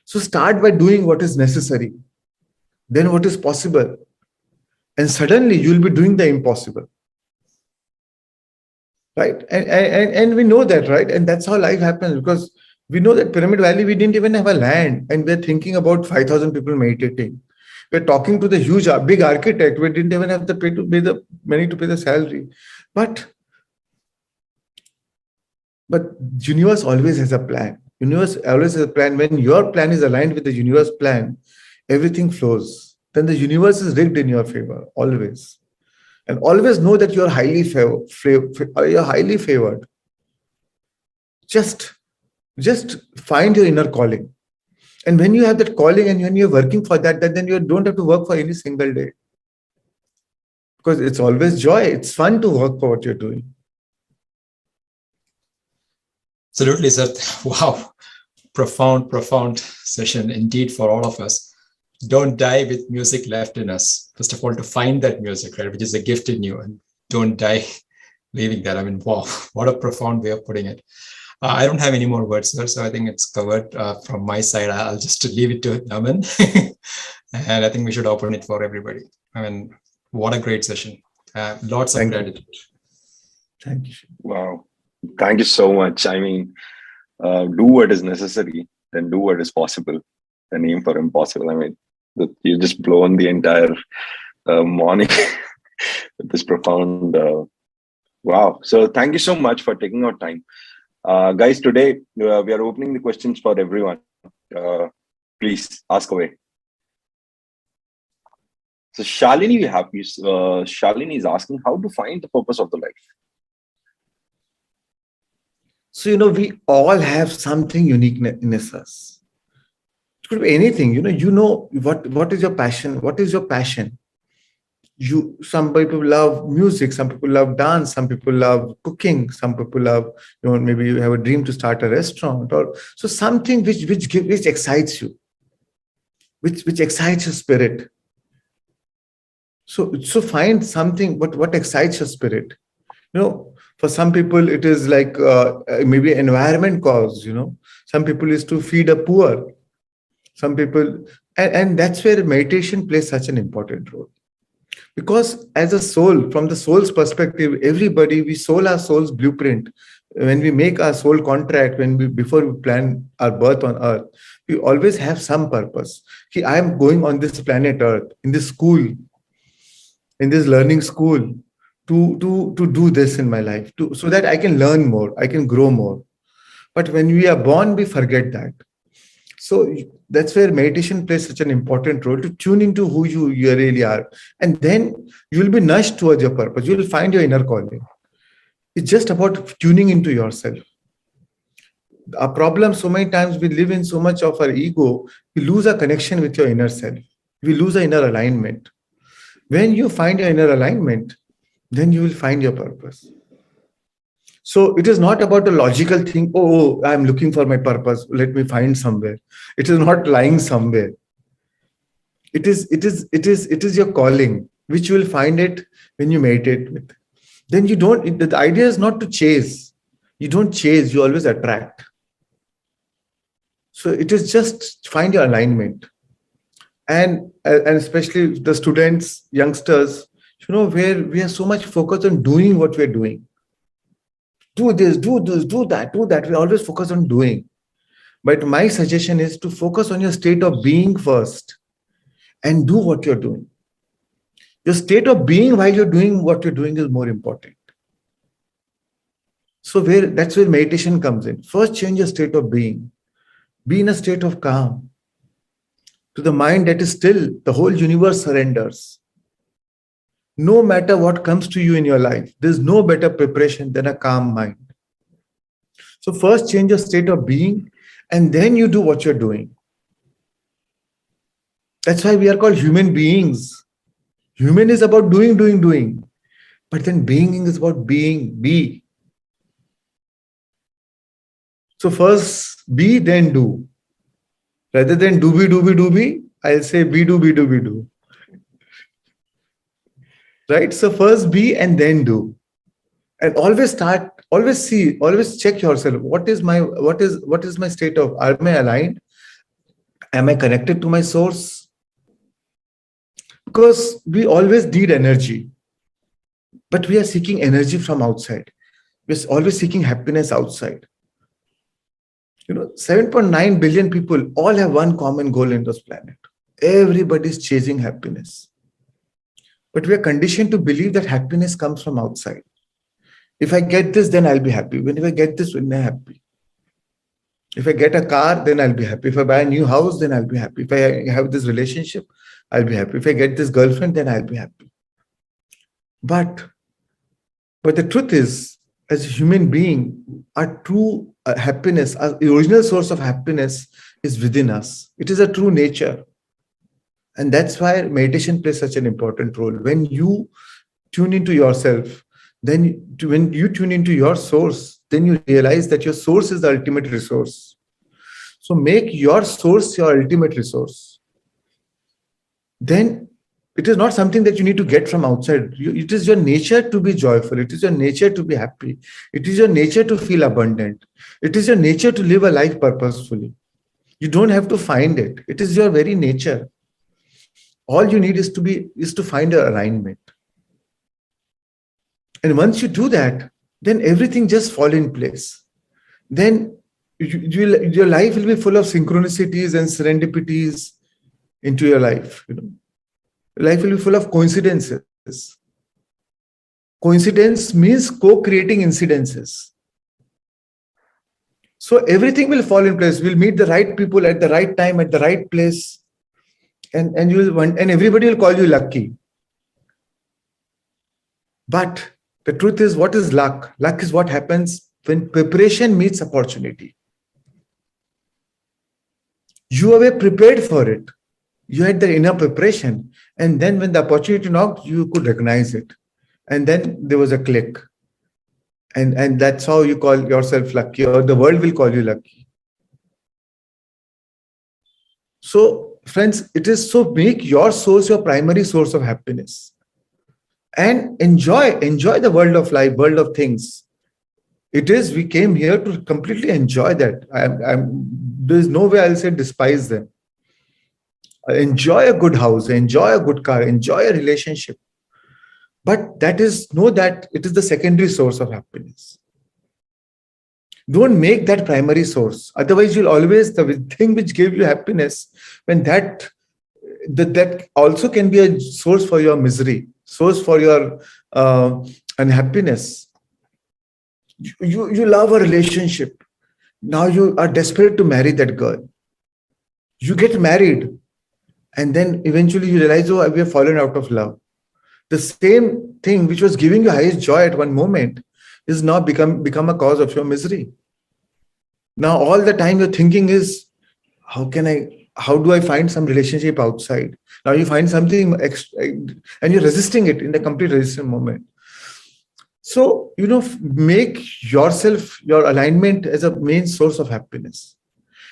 [SPEAKER 3] So start by doing what is necessary, then what is possible. And suddenly you'll be doing the impossible. Right? And we know that, right? And that's how life happens, because we know that Pyramid Valley, we didn't even have a land, and we're thinking about 5,000 people meditating. We're talking to the big architect. We didn't even have the money to pay the salary. But universe always has a plan. Universe always has a plan. When your plan is aligned with the universe plan, everything flows. Then the universe is rigged in your favor, always. And always know that you're highly favored. Just find your inner calling. And when you have that calling and when you're working for that, then you don't have to work for any single day. Because it's always joy. It's fun to work for what you're doing.
[SPEAKER 1] Absolutely, sir. Wow. Profound session indeed for all of us. Don't die with music left in us. First of all, to find that music, right, which is a gift in you, and don't die leaving that. I mean, wow, what a profound way of putting it. I don't have any more words, sir, so I think it's covered from my side. I'll just leave it to Naman. And I think we should open it for everybody. I mean, what a great session. Lots of gratitude.
[SPEAKER 3] Thank you.
[SPEAKER 4] Wow. Thank you so much. I mean, do what is necessary, then do what is possible, then aim for impossible. I mean, you just blown the entire morning with this profound, wow. So thank you so much for taking our time. Guys, today we are opening the questions for everyone. Please ask away. So Shalini, Shalini is asking how to find the purpose of the life.
[SPEAKER 3] So, we all have something unique in us. It could be anything, what is your passion? What is your passion? Some people love music, some people love dance, some people love cooking, some people love, maybe you have a dream to start a restaurant, or so something which excites you, which excites your spirit. So find something what excites your spirit. For some people, it is like maybe environment cause, Some people is to feed a poor. Some people, and that's where meditation plays such an important role. Because as a soul, from the soul's perspective, everybody, we soul our soul's blueprint. When we make our soul contract, before we plan our birth on earth, we always have some purpose. I am going on this planet earth, in this school, in this learning school, to do this in my life, so that I can learn more, I can grow more. But when we are born, we forget that. So that's where meditation plays such an important role, to tune into who you really are. And then you'll be nudged towards your purpose. You'll find your inner calling. It's just about tuning into yourself. Our problem, so many times we live in so much of our ego, we lose our connection with your inner self. We lose our inner alignment. When you find your inner alignment, then you will find your purpose. So it is not about a logical thing. Oh, I'm looking for my purpose. Let me find somewhere. It is not lying somewhere. It is your calling, which you will find it when you meditate with. Then you don't. The idea is not to chase. You don't chase. You always attract. So it is just find your alignment, and especially the students, youngsters, where we are so much focused on doing what we are doing. Do this, do that. We always focus on doing. But my suggestion is to focus on your state of being first and do what you're doing. Your state of being while you're doing what you're doing is more important. So that's where meditation comes in. First, change your state of being. Be in a state of calm. To the mind that is still, the whole universe surrenders. No matter what comes to you in your life, there's no better preparation than a calm mind. So first change your state of being, and then you do what you're doing. That's why we are called human beings. Human is about doing. But then being is about be. So first be, then do. Rather than do, I'll say be do. Right? So first be and then do. And always check yourself. What is my state of, am I aligned? Am I connected to my source? Because we always need energy, but we are seeking energy from outside. We're always seeking happiness outside. 7.9 billion people all have one common goal in this planet. Everybody's chasing happiness. But we are conditioned to believe that happiness comes from outside. If I get this, then I'll be happy. If I get this, then I'm happy. If I get a car, then I'll be happy. If I buy a new house, then I'll be happy. If I have this relationship, I'll be happy. If I get this girlfriend, then I'll be happy. But the truth is, as a human being, our true happiness, our original source of happiness is within us. It is a true nature. And that's why meditation plays such an important role. When you tune into yourself, when you tune into your source, then you realize that your source is the ultimate resource. So make your source your ultimate resource. Then it is not something that you need to get from outside. It is your nature to be joyful. It is your nature to be happy. It is your nature to feel abundant. It is your nature to live a life purposefully. You don't have to find it. It is your very nature. All you need is to find your alignment. And once you do that, then everything just falls in place. Then your life will be full of synchronicities and serendipities into your life. Life will be full of coincidences. Coincidence means co-creating incidences. So everything will fall in place. We'll meet the right people at the right time, at the right place. And everybody will call you lucky. But the truth is, what is luck? Luck is what happens when preparation meets opportunity. You were prepared for it. You had the inner preparation. And then when the opportunity knocked, you could recognize it. And then there was a click. And that's how you call yourself lucky, or the world will call you lucky. So, friends, it is so make your source your primary source of happiness. And enjoy the world of life, world of things. It is, we came here to completely enjoy that. There's no way I'll say despise them. Enjoy a good house, enjoy a good car, enjoy a relationship. But know that it is the secondary source of happiness. Don't make that primary source. Otherwise, you'll always, the thing which gave you happiness, when that also can be a source for your misery, source for your unhappiness. You love a relationship. Now you are desperate to marry that girl. You get married, and then eventually you realize, oh, we have fallen out of love. The same thing which was giving you highest joy at one moment is now become a cause of your misery. Now all the time you're thinking is, how do I find some relationship outside? Now you find something extra, and you're resisting it in the complete resistant moment. So, make yourself, your alignment as a main source of happiness,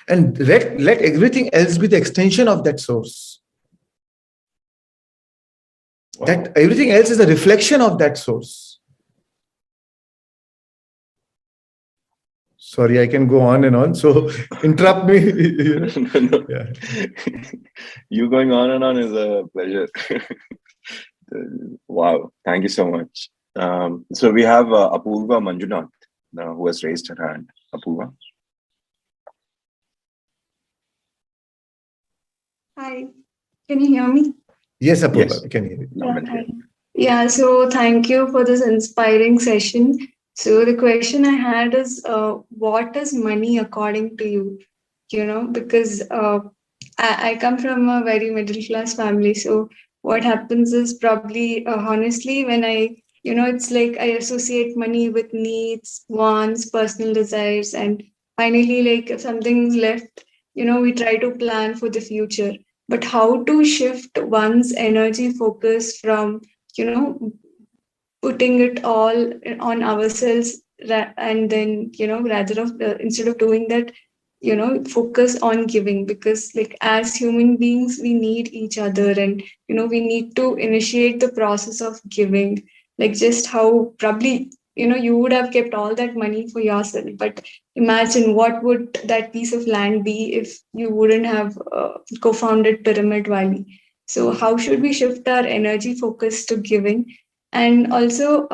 [SPEAKER 3] and let everything else be the extension of that source. Wow. That everything else is a reflection of that source. Sorry, I can go on and on. So interrupt me.
[SPEAKER 4] No. Yeah. You going on and on is a pleasure. Wow. Thank you so much. So we have Apurva Manjunath who has raised her hand. Apurva.
[SPEAKER 5] Hi. Can you hear me?
[SPEAKER 3] Yes, Apurva.
[SPEAKER 4] Yes.
[SPEAKER 3] I can hear you.
[SPEAKER 5] Yeah, so thank you for this inspiring session. So the question I had is, what is money according to you? Because I come from a very middle class family. So what happens is probably, honestly, when it's like I associate money with needs, wants, personal desires, and finally, like if something's left, we try to plan for the future. But how to shift one's energy focus from, putting it all on ourselves, and then rather of instead of doing that, focus on giving, because like as human beings we need each other, and we need to initiate the process of giving. Like just how probably you would have kept all that money for yourself, but imagine what would that piece of land be if you wouldn't have co-founded Pyramid Valley. So how should we shift our energy focus to giving? And also,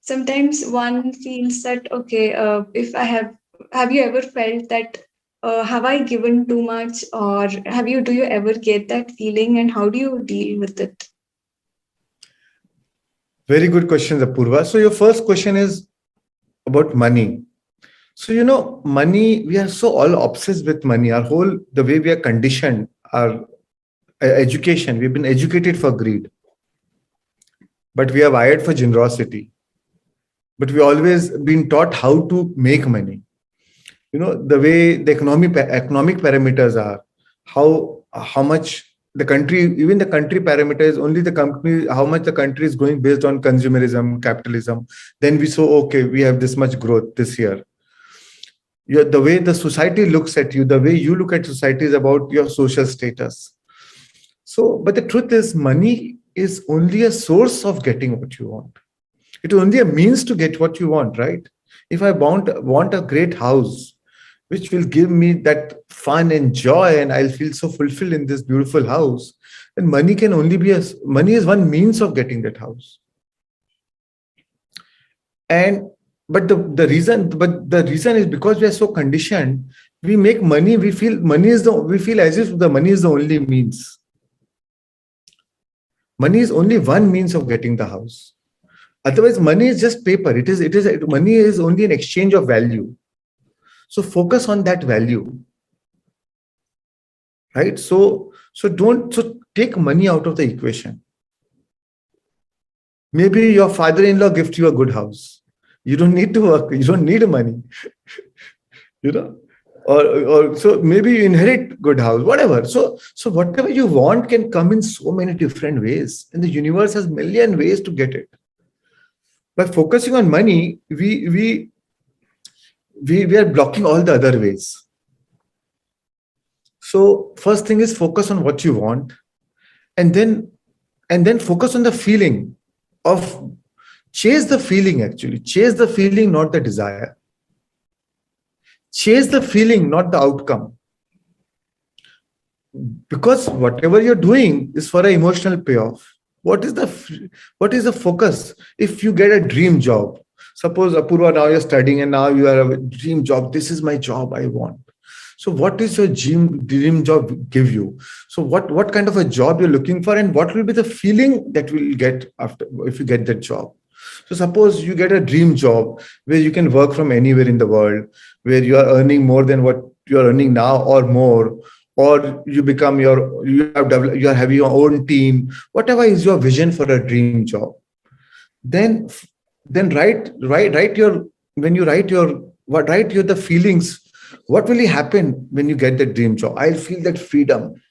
[SPEAKER 5] sometimes one feels that, okay, if I have you ever felt that, have I given too much, or do you ever get that feeling, and how do you deal with it?
[SPEAKER 3] Very good question, Apurva. So your first question is about money. So, money, we are so all obsessed with money. The way we are conditioned, our education, we've been educated for greed. But we are wired for generosity. But we always been taught how to make money. The way the economic parameters are, how much the country, even the country parameters, only the company, how much the country is growing based on consumerism, capitalism. Then we say, okay, we have this much growth this year. The way the society looks at you, the way you look at society is about your social status. So, but the truth is, money is only a source of getting what you want. It is only a means to get what you want, right? If I want a great house, which will give me that fun and joy, and I'll feel so fulfilled in this beautiful house, then money is one means of getting that house. But the reason is because we are so conditioned, we make money, we feel as if the money is the only means. Money is only one means of getting the house. Otherwise, money is just paper. Money is only an exchange of value. So focus on that value, right? So take money out of the equation. Maybe your father-in-law gift you a good house. You don't need to work. You don't need money, or so maybe you inherit good house, whatever. So whatever you want can come in so many different ways, and the universe has million ways to get it. By focusing on money, we are blocking all the other ways. So first thing is focus on what you want, and then focus on the feeling of Chase the feeling, actually. Chase the feeling, not the desire. Chase the feeling, not the outcome. Because whatever you're doing is for an emotional payoff. What is the focus? If you get a dream job, suppose Apurva, now you're studying and now you have a dream job. This is my job I want. So what is your dream job give you? So what kind of a job you're looking for, and what will be the feeling that you will get after if you get that job? So suppose you get a dream job where you can work from anywhere in the world, where you are earning more than what you are earning now or more, or you are having your own team, whatever is your vision for a dream job. Then write the feelings. What will happen when you get that dream job? I'll feel that freedom.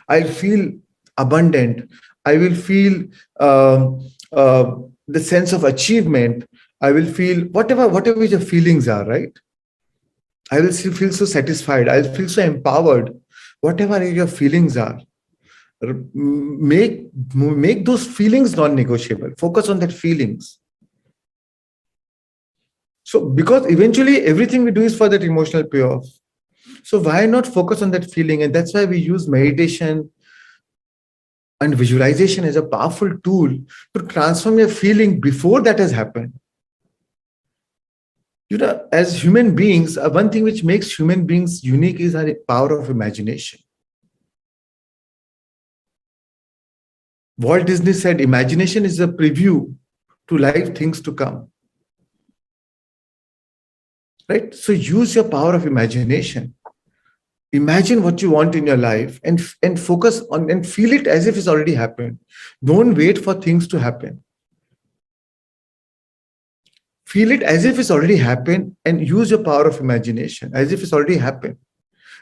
[SPEAKER 3] I'll feel abundant. I will feel the sense of achievement. I will feel whatever your feelings are, right? I will feel so satisfied. I'll feel so empowered. Whatever your feelings are, make those feelings non-negotiable. Focus on that feelings. So because eventually everything we do is for that emotional payoff. So why not focus on that feeling? And that's why we use meditation and visualization as a powerful tool to transform your feeling before that has happened. As human beings, one thing which makes human beings unique is our power of imagination. Walt Disney said, imagination is a preview to life things to come. Right? So use your power of imagination. Imagine what you want in your life and focus on and feel it as if it's already happened. Don't wait for things to happen. Feel it as if it's already happened and use your power of imagination as if it's already happened.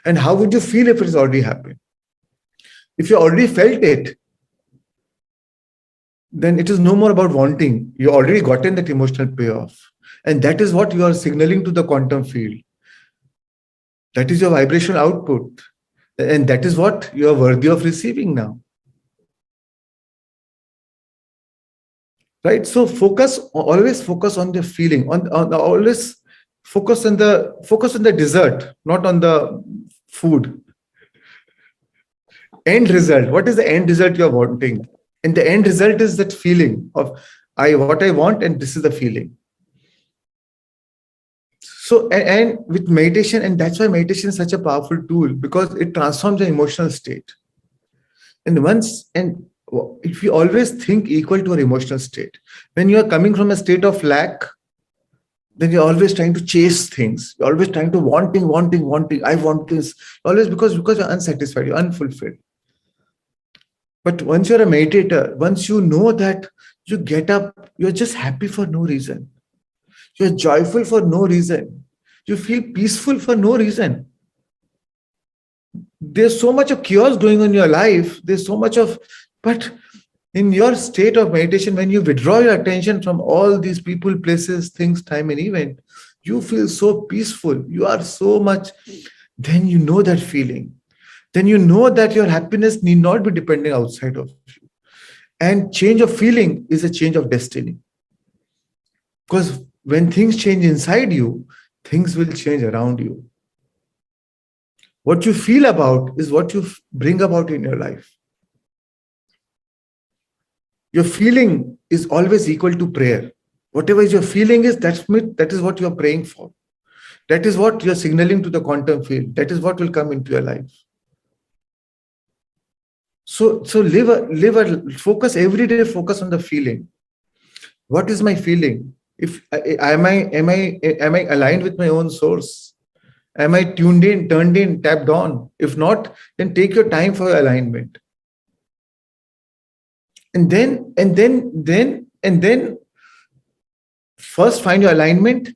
[SPEAKER 3] And how would you feel if it's already happened? If you already felt it, then it is no more about wanting. You already gotten that emotional payoff. And that is what you are signaling to the quantum field. That is your vibrational output. And that is what you are worthy of receiving now. Right? So always focus on the feeling, always focus on the dessert, not on the food. End result. What is the end result you're wanting? And the end result is that feeling of what I want, and this is the feeling. So, and with meditation, and that's why meditation is such a powerful tool, because it transforms the emotional state. And if you always think equal to an emotional state, when you are coming from a state of lack, then you're always trying to chase things. You're always trying to wanting. I want this. Always because you're unsatisfied, you're unfulfilled. But once you're a meditator, once you know that you get up, you're just happy for no reason. You're joyful for no reason. You feel peaceful for no reason. There's so much of chaos going on in your life. But in your state of meditation, when you withdraw your attention from all these people, places, things, time, and event, you feel so peaceful. You are so much. Then you know that feeling. Then you know that your happiness need not be depending outside of you. And change of feeling is a change of destiny. Because when things change inside you, things will change around you. What you feel about is what you bring about in your life. Your feeling is always equal to prayer. Whatever your feeling is, that is what you're praying for. That is what you're signaling to the quantum field. That is what will come into your life. So focus every day. Focus on the feeling. What is my feeling? Am I aligned with my own source? Am I tuned in, turned in, tapped on? If not, then take your time for your alignment. And then first find your alignment,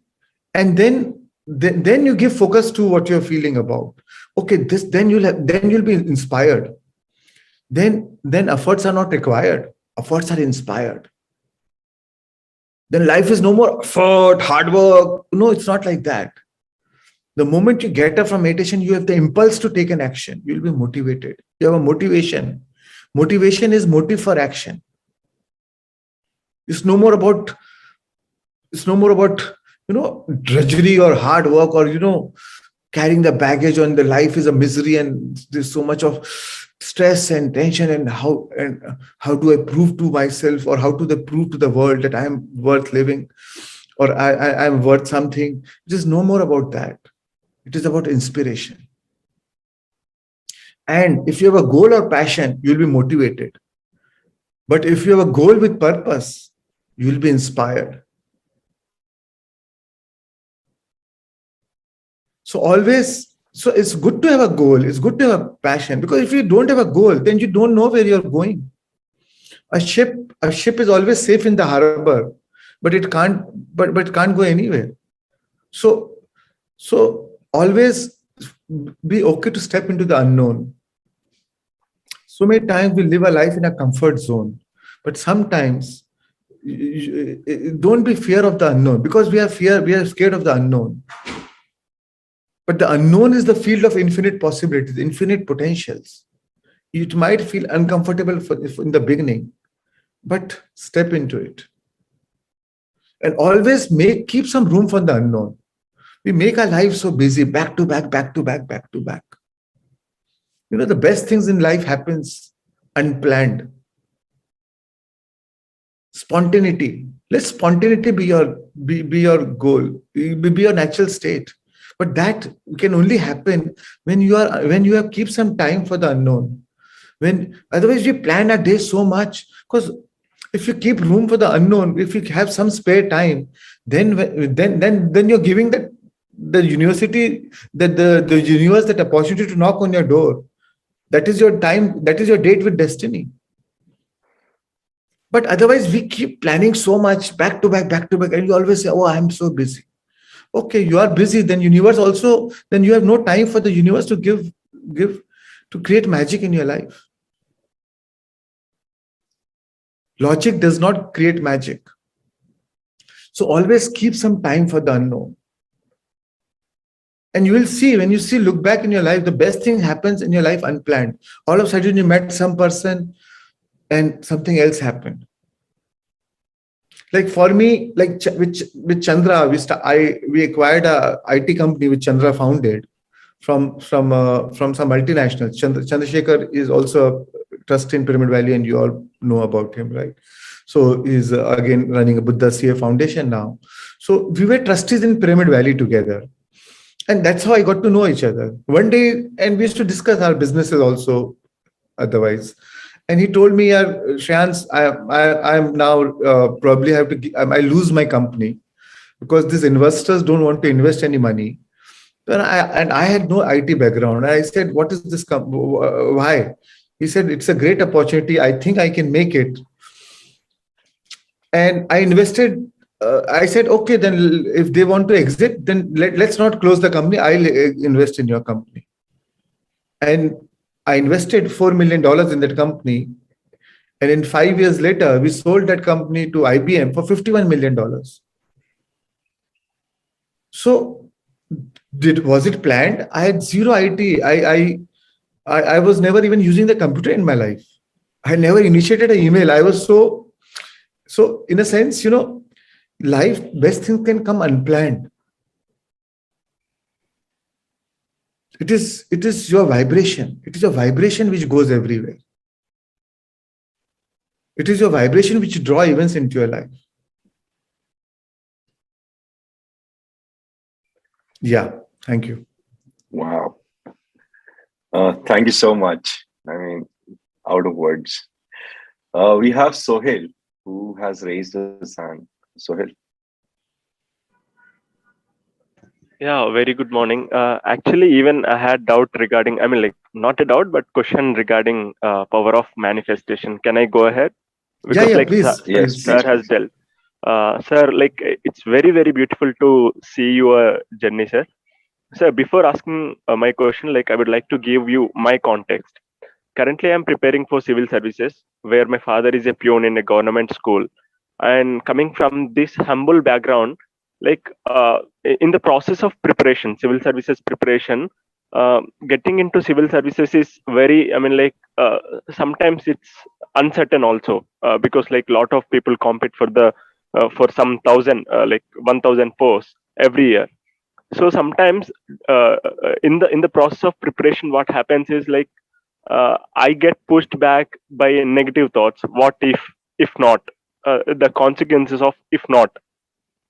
[SPEAKER 3] and then you give focus to what you're feeling about. Okay, then you'll be inspired. Then efforts are not required. Efforts are inspired. Then life is no more effort, hard work. No, it's not like that. The moment you get up from meditation, you have the impulse to take an action. You'll be motivated. You have a motivation. Motivation is motive for action. It's no more about It's no more about, drudgery or hard work, or, carrying the baggage on the life is a misery and there's so much of stress and tension, and how do I prove to myself, or how do they prove to the world that I am worth living, or I'm worth something. It is no more about that. It is about inspiration. And if you have a goal or passion, you'll be motivated. But if you have a goal with purpose, you'll be inspired. So it's good to have a goal. It's good to have a passion, because if you don't have a goal, then you don't know where you're going. A ship is always safe in the harbor, but it can't go anywhere. So always be okay to step into the unknown. So many times we live a life in a comfort zone, but sometimes don't be fear of the unknown, because we are scared of the unknown. But the unknown is the field of infinite possibilities, infinite potentials. It might feel uncomfortable in the beginning, but step into it. And always keep some room for the unknown. We make our lives so busy, back to back, back to back, back to back. The best things in life happens unplanned. Spontaneity. Let spontaneity be your goal, be your natural state. But that can only happen when you have keep some time for the unknown. Otherwise we plan our day so much, because if you keep room for the unknown, if you have some spare time, then you're giving the university, the universe, that opportunity to knock on your door. That is your time. That is your date with destiny. But otherwise, we keep planning so much, back to back, and you always say, "Oh, I'm so busy." Okay, you are busy. Then then you have no time for the universe to to create magic in your life. Logic does not create magic. So always keep some time for the unknown. And you will see, when you look back in your life, the best thing happens in your life unplanned. All of a sudden you met some person and something else happened. Like for me, like with Chandra, we acquired a IT company which Chandra founded from some multinationals. Chandrasekhar is also a trustee in Pyramid Valley, and you all know about him, right? So he's again running a Buddha CA Foundation now. So we were trustees in Pyramid Valley together. And that's how I got to know each other. One day, and we used to discuss our businesses also otherwise. And he told me, Shreyans, I'm now probably I lose my company because these investors don't want to invest any money. And I had no IT background. I said, what is this? Why? He said, it's a great opportunity. I think I can make it. And I invested. I said, okay, then if they want to exit, then let's not close the company. I'll invest in your company. And I invested $4 million in that company. And in 5 years later, we sold that company to IBM for $51 million. So was it planned? I had zero IT. I was never even using the computer in my life. I never initiated an email. I was so in a sense, life, best things can come unplanned. It is your vibration. It is your vibration which goes everywhere. It is your vibration which draw events into your life. Yeah, thank you.
[SPEAKER 4] Wow. Thank you so much. I mean, out of words. We have Sohail, who has raised his hand. Sohail.
[SPEAKER 6] Yeah, very good morning. Actually, even I had doubt regarding, not a doubt, but question regarding power of manifestation. Can I go ahead? Because
[SPEAKER 3] please.
[SPEAKER 6] Sir has dealt. Sir, it's very, very beautiful to see your journey, sir. Sir, before asking my question, I would like to give you my context. Currently, I'm preparing for civil services, where my father is a peon in a government school. And coming from this humble background, in the process of preparation, civil services preparation, getting into civil services is very, sometimes it's uncertain also, because lot of people compete for the for some 1,000 posts every year. So sometimes in the process of preparation, what happens is I get pushed back by negative thoughts. What if not? The consequences of if not.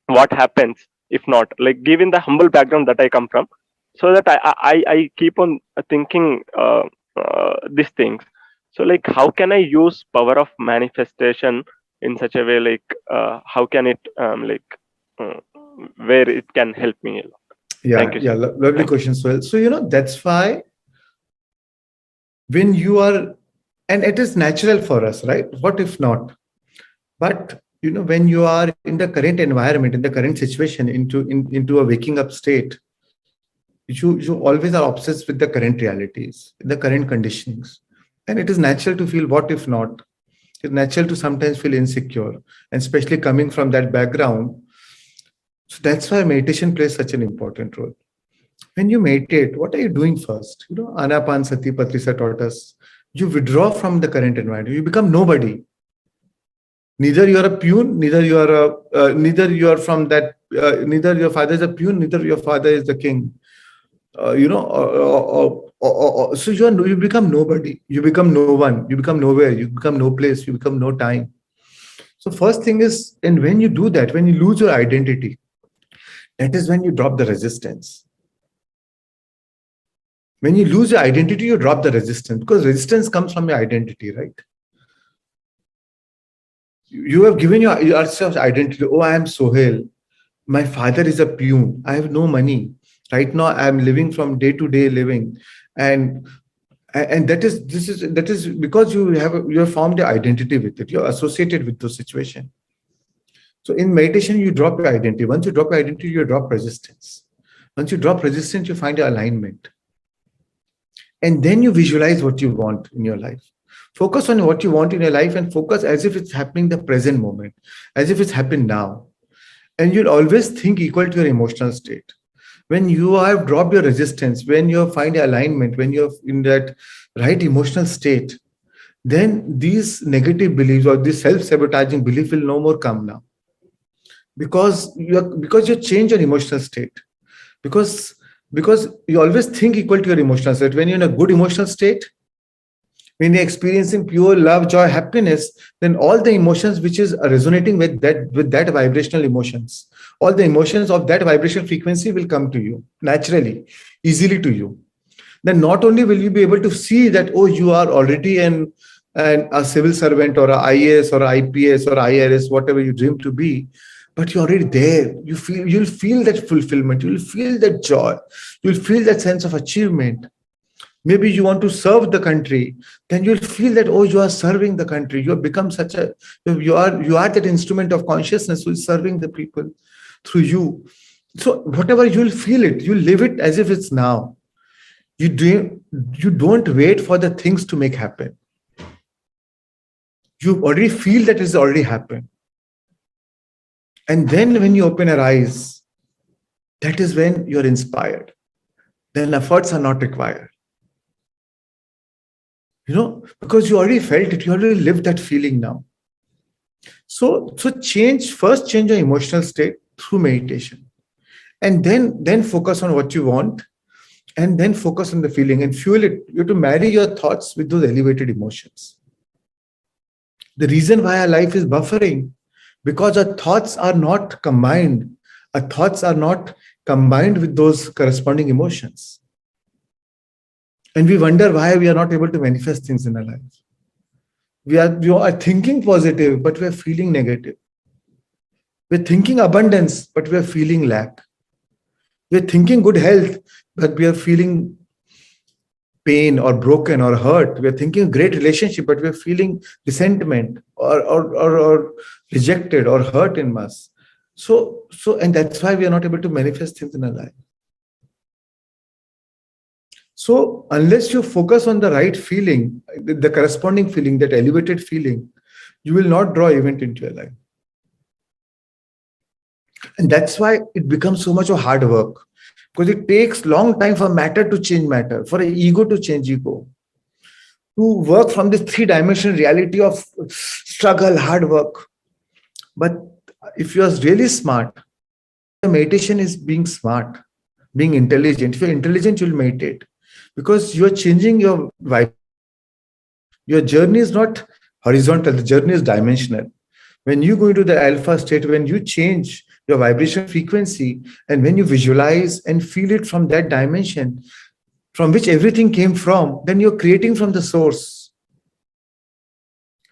[SPEAKER 6] What happens if not? Like, given the humble background that I come from, so that I keep on thinking these things. So how can I use power of manifestation in such a way? How can it where it can help me a lot?
[SPEAKER 3] Yeah,
[SPEAKER 6] Thank you,
[SPEAKER 3] yeah,
[SPEAKER 6] sir.
[SPEAKER 3] lovely question, Swell. So that's why when you are, and it is natural for us, right? What if not? But when you are in the current environment, in the current situation, into a waking up state, you always are obsessed with the current realities, the current conditionings, and it is natural to feel what if not. It's natural to sometimes feel insecure, and especially coming from that background. So that's why meditation plays such an important role. When you meditate, what are you doing first? Anapan-sati Patrisa taught us, you withdraw from the current environment. You become nobody. Neither you are a peon, neither you are from that, neither your father is a peon, neither your father is the king. So you become nobody. You become no one. You become nowhere. You become no place. You become no time. So first thing is, and when you do that, when you lose your identity, that is when you drop the resistance. When you lose your identity, you drop the resistance, because resistance comes from your identity, right? You have given yourself identity. Oh, I am Sohail. My father is a peon. I have no money. Right now, I am living from day to day living. And that is because you have formed your identity with it. You're associated with those situations. So in meditation, you drop your identity. Once you drop your identity, you drop resistance. Once you drop resistance, you find your alignment. And then you visualize what you want in your life. Focus on what you want in your life and focus as if it's happening the present moment, as if it's happened now. And you'll always think equal to your emotional state. When you have dropped your resistance, when you find your alignment, when you're in that right emotional state, then these negative beliefs or this self-sabotaging belief will no more come now. Because you change your emotional state. Because you always think equal to your emotional state. When you're in a good emotional state, when you're experiencing pure love, joy, happiness, then all the emotions which is resonating with that vibrational emotions, all the emotions of that vibrational frequency will come to you naturally, easily to you. Then not only will you be able to see that, oh, you are already a civil servant or a IAS or IPS or IRS, whatever you dream to be, but you're already there. You'll feel that fulfillment. You'll feel that joy. You'll feel that sense of achievement. Maybe you want to serve the country, then you'll feel that, oh, you are serving the country. You have become you are that instrument of consciousness who is serving the people through you. So whatever, you'll feel it. You live it as if it's now. You don't wait for the things to make happen. You already feel that it's already happened. And then when you open your eyes, that is when you're inspired. Then efforts are not required. Because you already felt it, you already lived that feeling now. So first change your emotional state through meditation. And then focus on what you want. And then focus on the feeling and fuel it. You have to marry your thoughts with those elevated emotions. The reason why our life is buffering, because our thoughts are not combined. Our thoughts are not combined with those corresponding emotions. And we wonder why we are not able to manifest things in our lives. We are thinking positive, but we are feeling negative. We're thinking abundance, but we are feeling lack. We're thinking good health, but we are feeling pain or broken or hurt. We're thinking great relationship, but we're feeling resentment or rejected or hurt in us. So, and that's why we are not able to manifest things in our life. So unless you focus on the right feeling, the corresponding feeling, that elevated feeling, you will not draw event into your life. And that's why it becomes so much of hard work, because it takes long time for matter to change matter, for an ego to change ego, to work from this three-dimensional reality of struggle, hard work. But if you are really smart, meditation is being smart, being intelligent. If you're intelligent, you'll meditate because you're changing your vibe. Your journey is not horizontal, the journey is dimensional. When you go into the alpha state, when you change your vibration frequency, and when you visualize and feel it from that dimension from which everything came from, then you're creating from the source.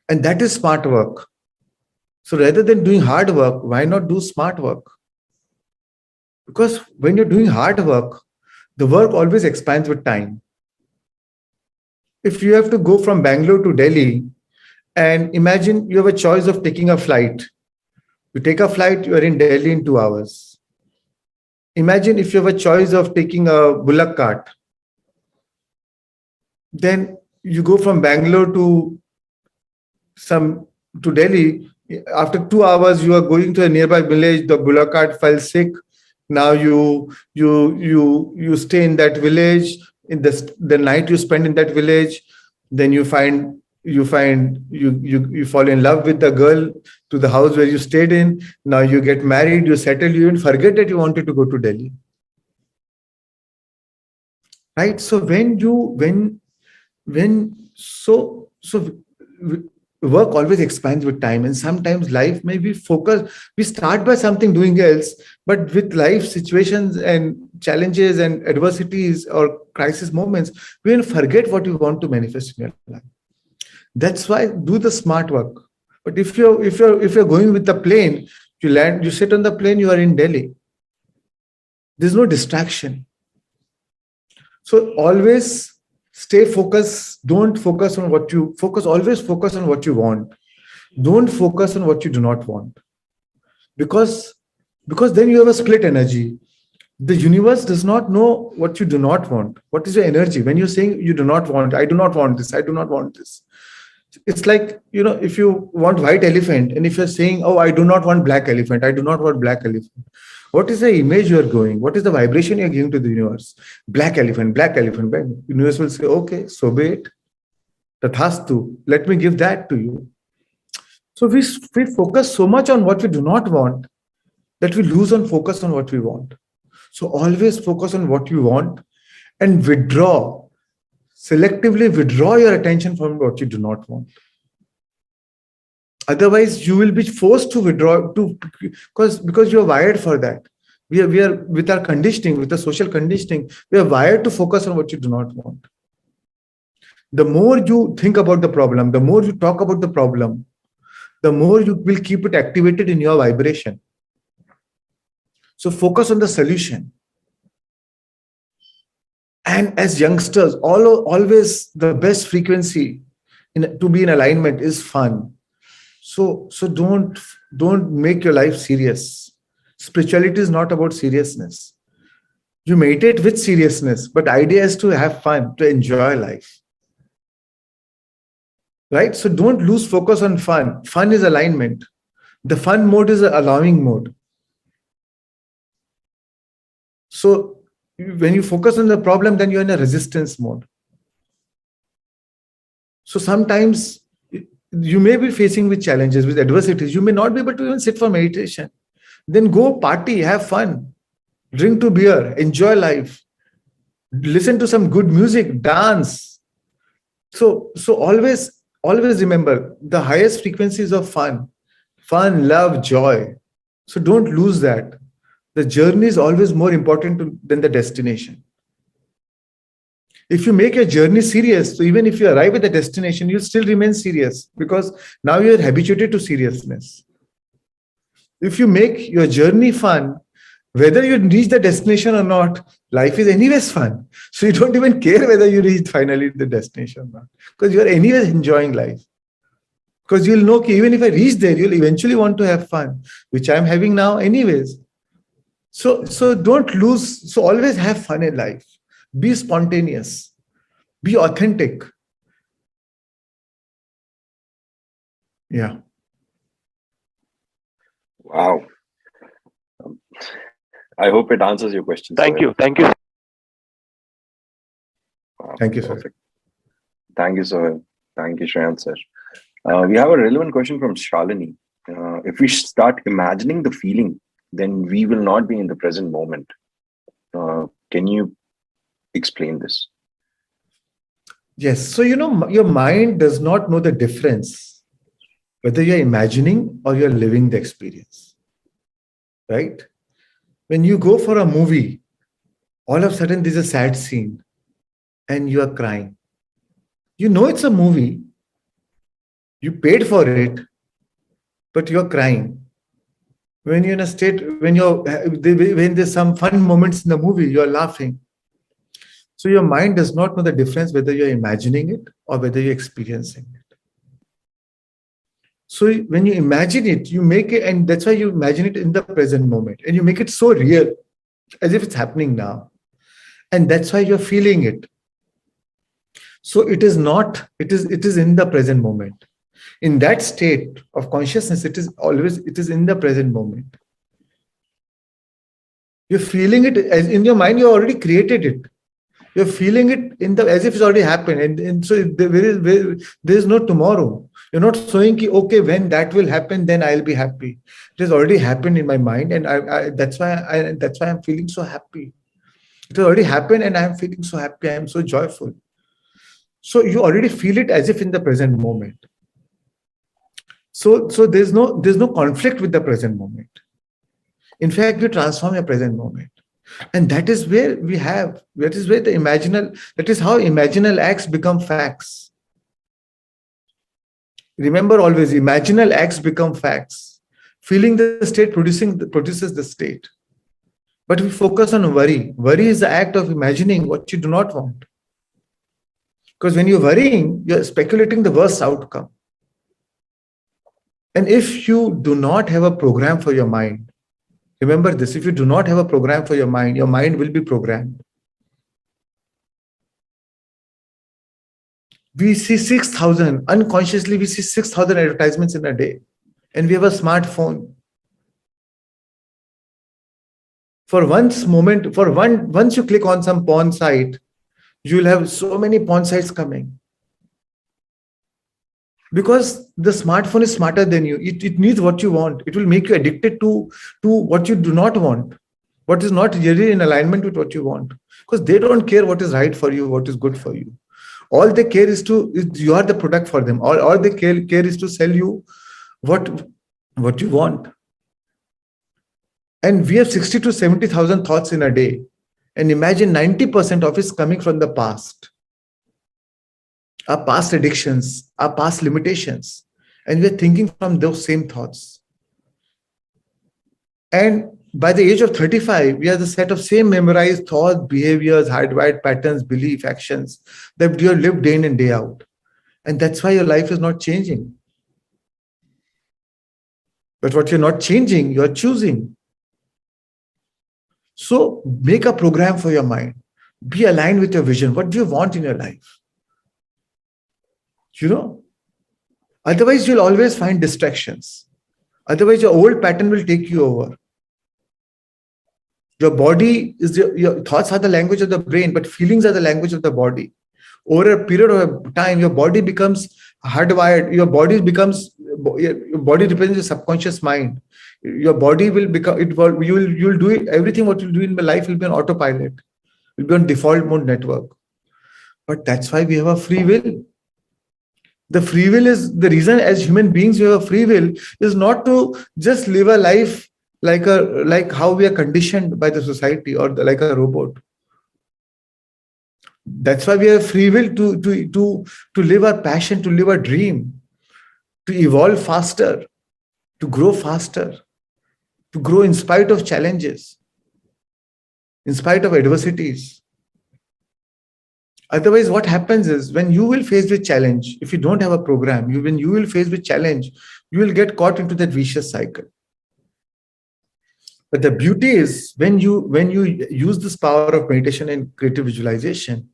[SPEAKER 3] And that is smart work. So rather than doing hard work, why not do smart work? Because when you're doing hard work, the work always expands with time. If you have to go from Bangalore to Delhi, and imagine you have a choice of taking a flight. You take a flight, you are in Delhi in 2 hours. Imagine if you have a choice of taking a bullock cart. Then you go from Bangalore to Delhi. After 2 hours, you are going to a nearby village. The bullock cart fell sick. Now you stay in that village. In the night you spend in that village, then you fall in love with the girl to the house where you stayed in. Now you get married, you settle, you even forget that you wanted to go to Delhi. Right? So work always expands with time, and sometimes life may be focused. We start by something doing else, but with life situations and challenges and adversities or crisis moments, we will forget what we want to manifest in your life. That's why do the smart work. But if you're going with the plane, you land, you sit on the plane, you are in Delhi. There's no distraction. So always stay focused. Don't focus on what you focus. Always focus on what you want. Don't focus on what you do not want. Because then you have a split energy. The universe does not know what you do not want. What is your energy? When you're saying you do not want, I do not want this, I do not want this. It's like, if you want white elephant, and if you're saying, oh, I do not want black elephant, I do not want black elephant. What is the image you're going? What is the vibration you're giving to the universe? Black elephant, black elephant. The universe will say, okay, so be it. Tathastu, let me give that to you. So we focus so much on what we do not want that we lose on focus on what we want. So always focus on what you want and selectively withdraw your attention from what you do not want. Otherwise, you will be forced to withdraw because you are wired for that. We are with our conditioning, with the social conditioning, we are wired to focus on what you do not want. The more you think about the problem, the more you talk about the problem, the more you will keep it activated in your vibration. So focus on the solution. And as youngsters, always the best frequency to be in alignment is fun. So don't make your life serious. Spirituality is not about seriousness. You meditate with seriousness, but the idea is to have fun, to enjoy life. Right? So don't lose focus on fun. Fun is alignment. The fun mode is an allowing mode. So when you focus on the problem, then you're in a resistance mode. So sometimes you may be facing with challenges, with adversities. You may not be able to even sit for meditation. Then go party, have fun, drink 2 beer, enjoy life, listen to some good music, dance. So always remember the highest frequencies of fun, love, joy. So don't lose that. The journey is always more important than the destination. If you make your journey serious, so even if you arrive at the destination, you'll still remain serious because now you're habituated to seriousness. If you make your journey fun, whether you reach the destination or not, life is anyways fun. So you don't even care whether you reach finally the destination or not, because you're anyways enjoying life. Because you'll know that even if I reach there, you'll eventually want to have fun, which I'm having now anyways. So don't lose. So always have fun in life. Be spontaneous. Be authentic. Yeah.
[SPEAKER 4] Wow. I hope it answers your question.
[SPEAKER 6] Thank you.
[SPEAKER 4] Wow,
[SPEAKER 3] Thank you, sir.
[SPEAKER 4] perfect. Thank you, Sohail. Thank you, Shreyans sir. We have a relevant question from Shalini. if we start imagining the feeling, then we will not be in the present moment. Can you explain this?
[SPEAKER 3] Yes. So, your mind does not know the difference whether you're imagining or you're living the experience, right? When you go for a movie, all of a sudden there's a sad scene and you are crying. You know it's a movie. You paid for it, but you're crying. When you're in a state, when there's some fun moments in the movie, you're laughing. So your mind does not know the difference whether you're imagining it or whether you're experiencing it. So when you imagine it, you make it, and that's why you imagine it in the present moment, and you make it so real, as if it's happening now. And that's why you're feeling it. So it is in the present moment. In that state of consciousness, it is in the present moment. You're feeling it as in your mind, you already created it. You're feeling it as if it's already happened. And so there is no tomorrow. You're not saying, okay, when that will happen, then I'll be happy. It has already happened in my mind. And that's why I'm feeling so happy. It has already happened and I'm feeling so happy. I'm so joyful. So you already feel it as if in the present moment. So there's no conflict with the present moment. In fact, you transform your present moment. And that is where that is how imaginal acts become facts. Remember always, imaginal acts become facts. Feeling the state produces the state. But we focus on worry. Worry is the act of imagining what you do not want. Because when you're worrying, you're speculating the worst outcome. And if you do not have a program for your mind, remember this, if you do not have a program for your mind will be programmed. We see 6,000, unconsciously we see 6,000 advertisements in a day. And we have a smartphone. Once you click on some porn site, you'll have so many porn sites coming. Because the smartphone is smarter than you. It needs what you want. It will make you addicted to what you do not want, what is not really in alignment with what you want. Because they don't care what is right for you, what is good for you. All they care is you are the product for them. All they care is to sell you what you want. And we have 60 to 70,000 thoughts in a day. And imagine 90% of it is coming from the past. Our past addictions, our past limitations. And we're thinking from those same thoughts. And by the age of 35, we have the set of same memorized thoughts, behaviors, hardwired patterns, belief, actions that you have lived day in and day out. And that's why your life is not changing. But what you're not changing, you're choosing. So make a program for your mind. Be aligned with your vision. What do you want in your life? Otherwise you'll always find distractions. Otherwise your old pattern will take you over. Your body your thoughts are the language of the brain, but feelings are the language of the body. Over a period of time, your body becomes hardwired. Your body represents your subconscious mind. Your body will become you'll do it. Everything what you do in life will be on autopilot. Will be on default mode network. But that's why we have a free will. The free will is the reason as human beings we have a free will is not to just live a life like how we are conditioned by the society or like a robot. That's why we have free will to live our passion, to live our dream, to evolve faster, to grow faster, to grow in spite of challenges, in spite of adversities. Otherwise, what happens is when you will face with challenge, if you don't have a program, when you will face with challenge, you will get caught into that vicious cycle. But the beauty is when you use this power of meditation and creative visualization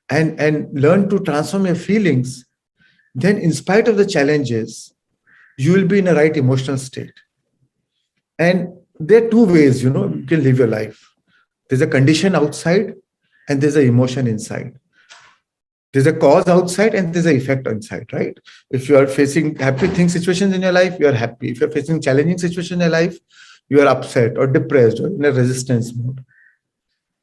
[SPEAKER 3] and learn to transform your feelings, then in spite of the challenges, you will be in a right emotional state. And there are two ways, you can live your life. There's a condition outside and there's an emotion inside. There's a cause outside and there's an effect inside, right? If you are facing happy situations in your life, you are happy. If you're facing challenging situations in your life, you are upset or depressed or in a resistance mode.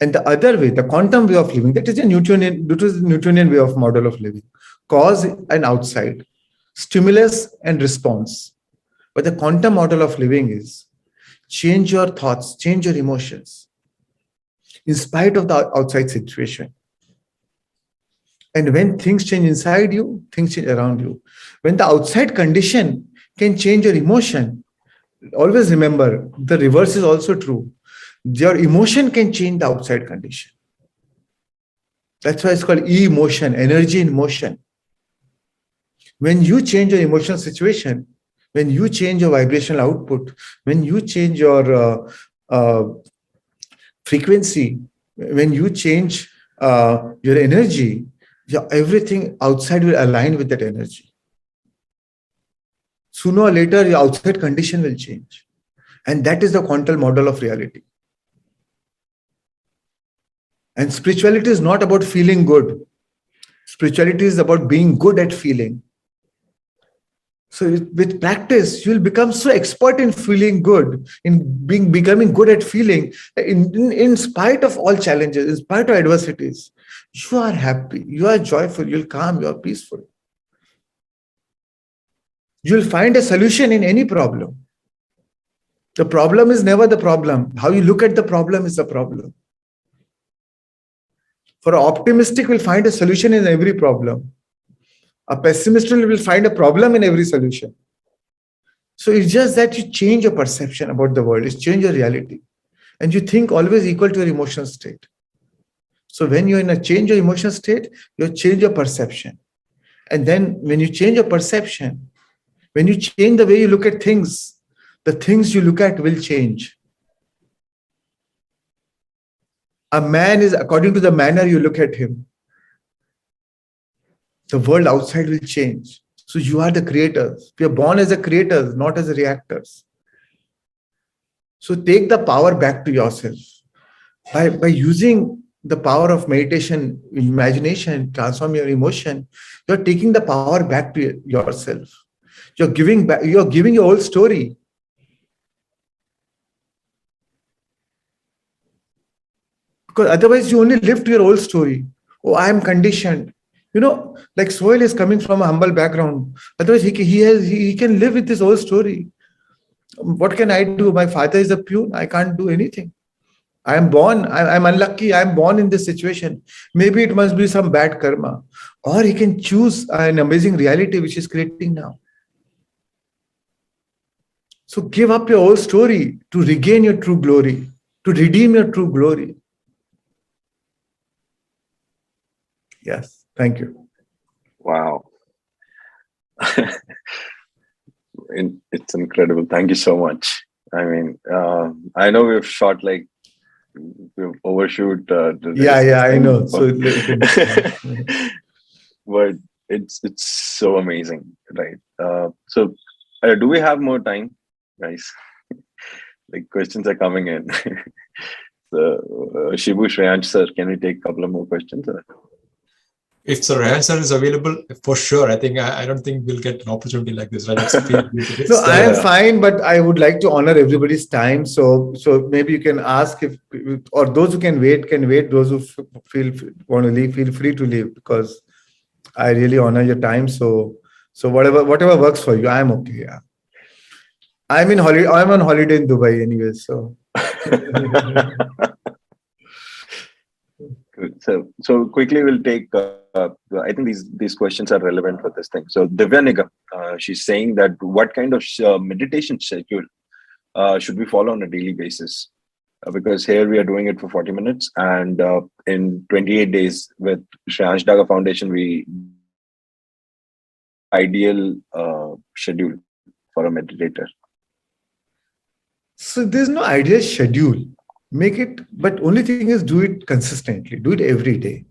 [SPEAKER 3] And the other way, the quantum way of living, that is a Newtonian way of model of living. Cause and outside, stimulus and response. But the quantum model of living is change your thoughts, change your emotions, in spite of the outside situation. And when things change inside you, things change around you. When the outside condition can change your emotion, always remember the reverse is also true. Your emotion can change the outside condition. That's why it's called emotion, energy in motion. When you change your emotional situation, when you change your vibrational output, when you change your frequency, when you change your energy, everything outside will align with that energy. Sooner or later, your outside condition will change. And that is the quantum model of reality. And spirituality is not about feeling good. Spirituality is about being good at feeling. So with practice, you'll become so expert in feeling good, in becoming good at feeling, in spite of all challenges, in spite of adversities. You are happy, you are joyful, you'll calm, you are peaceful. You'll find a solution in any problem. The problem is never the problem. How you look at the problem is the problem. For an optimistic will find a solution in every problem. A pessimist will find a problem in every solution. So it's just that you change your perception about the world, it's change your reality. And you think always equal to your emotional state. So when you're in a change your emotional state, you change your perception. And then when you change your perception, when you change the way you look at things, the things you look at will change. A man is according to the manner you look at him. The world outside will change. So you are the creators. We are born as the creators, not as the reactors. So take the power back to yourself. By using the power of meditation, imagination, transform your emotion, you're taking the power back to yourself. You're giving your whole story. Because otherwise you only live to your old story. Oh, I am conditioned. Like Sohail is coming from a humble background. Otherwise, he can live with this old story. What can I do? My father is a peon. I can't do anything. I am born. I'm unlucky. I am born in this situation. Maybe it must be some bad karma. Or he can choose an amazing reality which is creating now. So give up your old story to regain your true glory, to redeem your true glory. Yes. Thank you.
[SPEAKER 4] Wow. It's incredible. Thank you so much. I mean, I know we've overshoot.
[SPEAKER 3] Yeah, I know. So,
[SPEAKER 4] but it's so amazing, right? So, do we have more time, guys? Like questions are coming in. So, Shibu, Shreyansh sir, can we take a couple of more questions?
[SPEAKER 1] If Sir Answer is available, for sure. I don't think we'll get an opportunity like this, right?
[SPEAKER 3] No, I am fine, but I would like to honor everybody's time. So maybe you can ask or those who can wait. Those who want to leave, feel free to leave, because I really honor your time. So whatever works for you, I'm okay. Yeah. I'm on holiday in Dubai anyway. So.
[SPEAKER 4] Good. So quickly we'll take. I think these questions are relevant for this thing. So Divya Nigam, she's saying that what kind of meditation schedule should we follow on a daily basis? Because here we are doing it for 40 minutes, and in 28 days with Shreyansh Daga Foundation, we ideal schedule for a meditator.
[SPEAKER 3] So there's no ideal schedule. Make it, but only thing is do it consistently. Do it every day.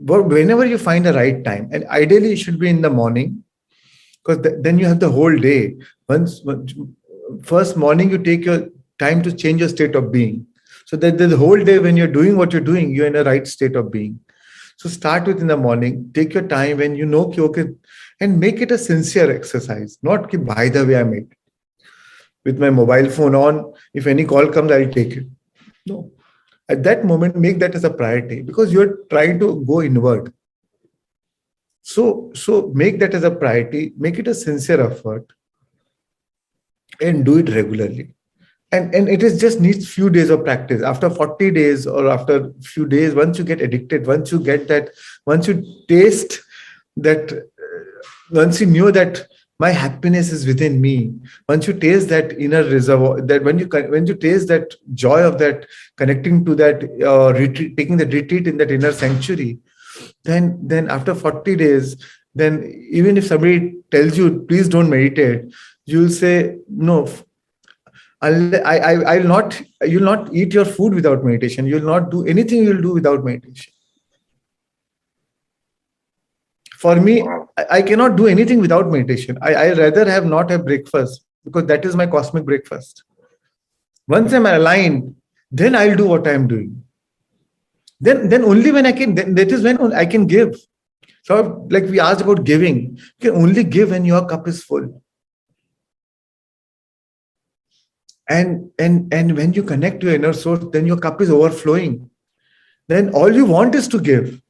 [SPEAKER 3] Whenever you find the right time, and ideally it should be in the morning, because then you have the whole day. First morning you take your time to change your state of being, so that the whole day when you're doing what you're doing, you're in a right state of being. So start with in the morning, take your time when you know, okay, and make it a sincere exercise, not by the way I make it. With my mobile phone on, if any call comes, I'll take it. No. At that moment, make that as a priority because you're trying to go inward. So make that as a priority, make it a sincere effort and do it regularly. And it is just needs few days of practice. After 40 days or after few days, once you get addicted, once you get that, once you taste that, once you know that my happiness is within me, once you taste that inner reservoir, that when you taste that joy of that connecting to that retreat, taking the retreat in that inner sanctuary, then after 40 days, then even if somebody tells you please don't meditate, you'll say no. I'll not. You'll not eat your food without meditation. You'll not do anything. You'll do without meditation. For me, I cannot do anything without meditation. I rather not have breakfast because that is my cosmic breakfast. Once I'm aligned, then I'll do what I'm doing. Then only when I can. That is when I can give. So, like we asked about giving, you can only give when your cup is full. And when you connect to your inner source, then your cup is overflowing. Then all you want is to give,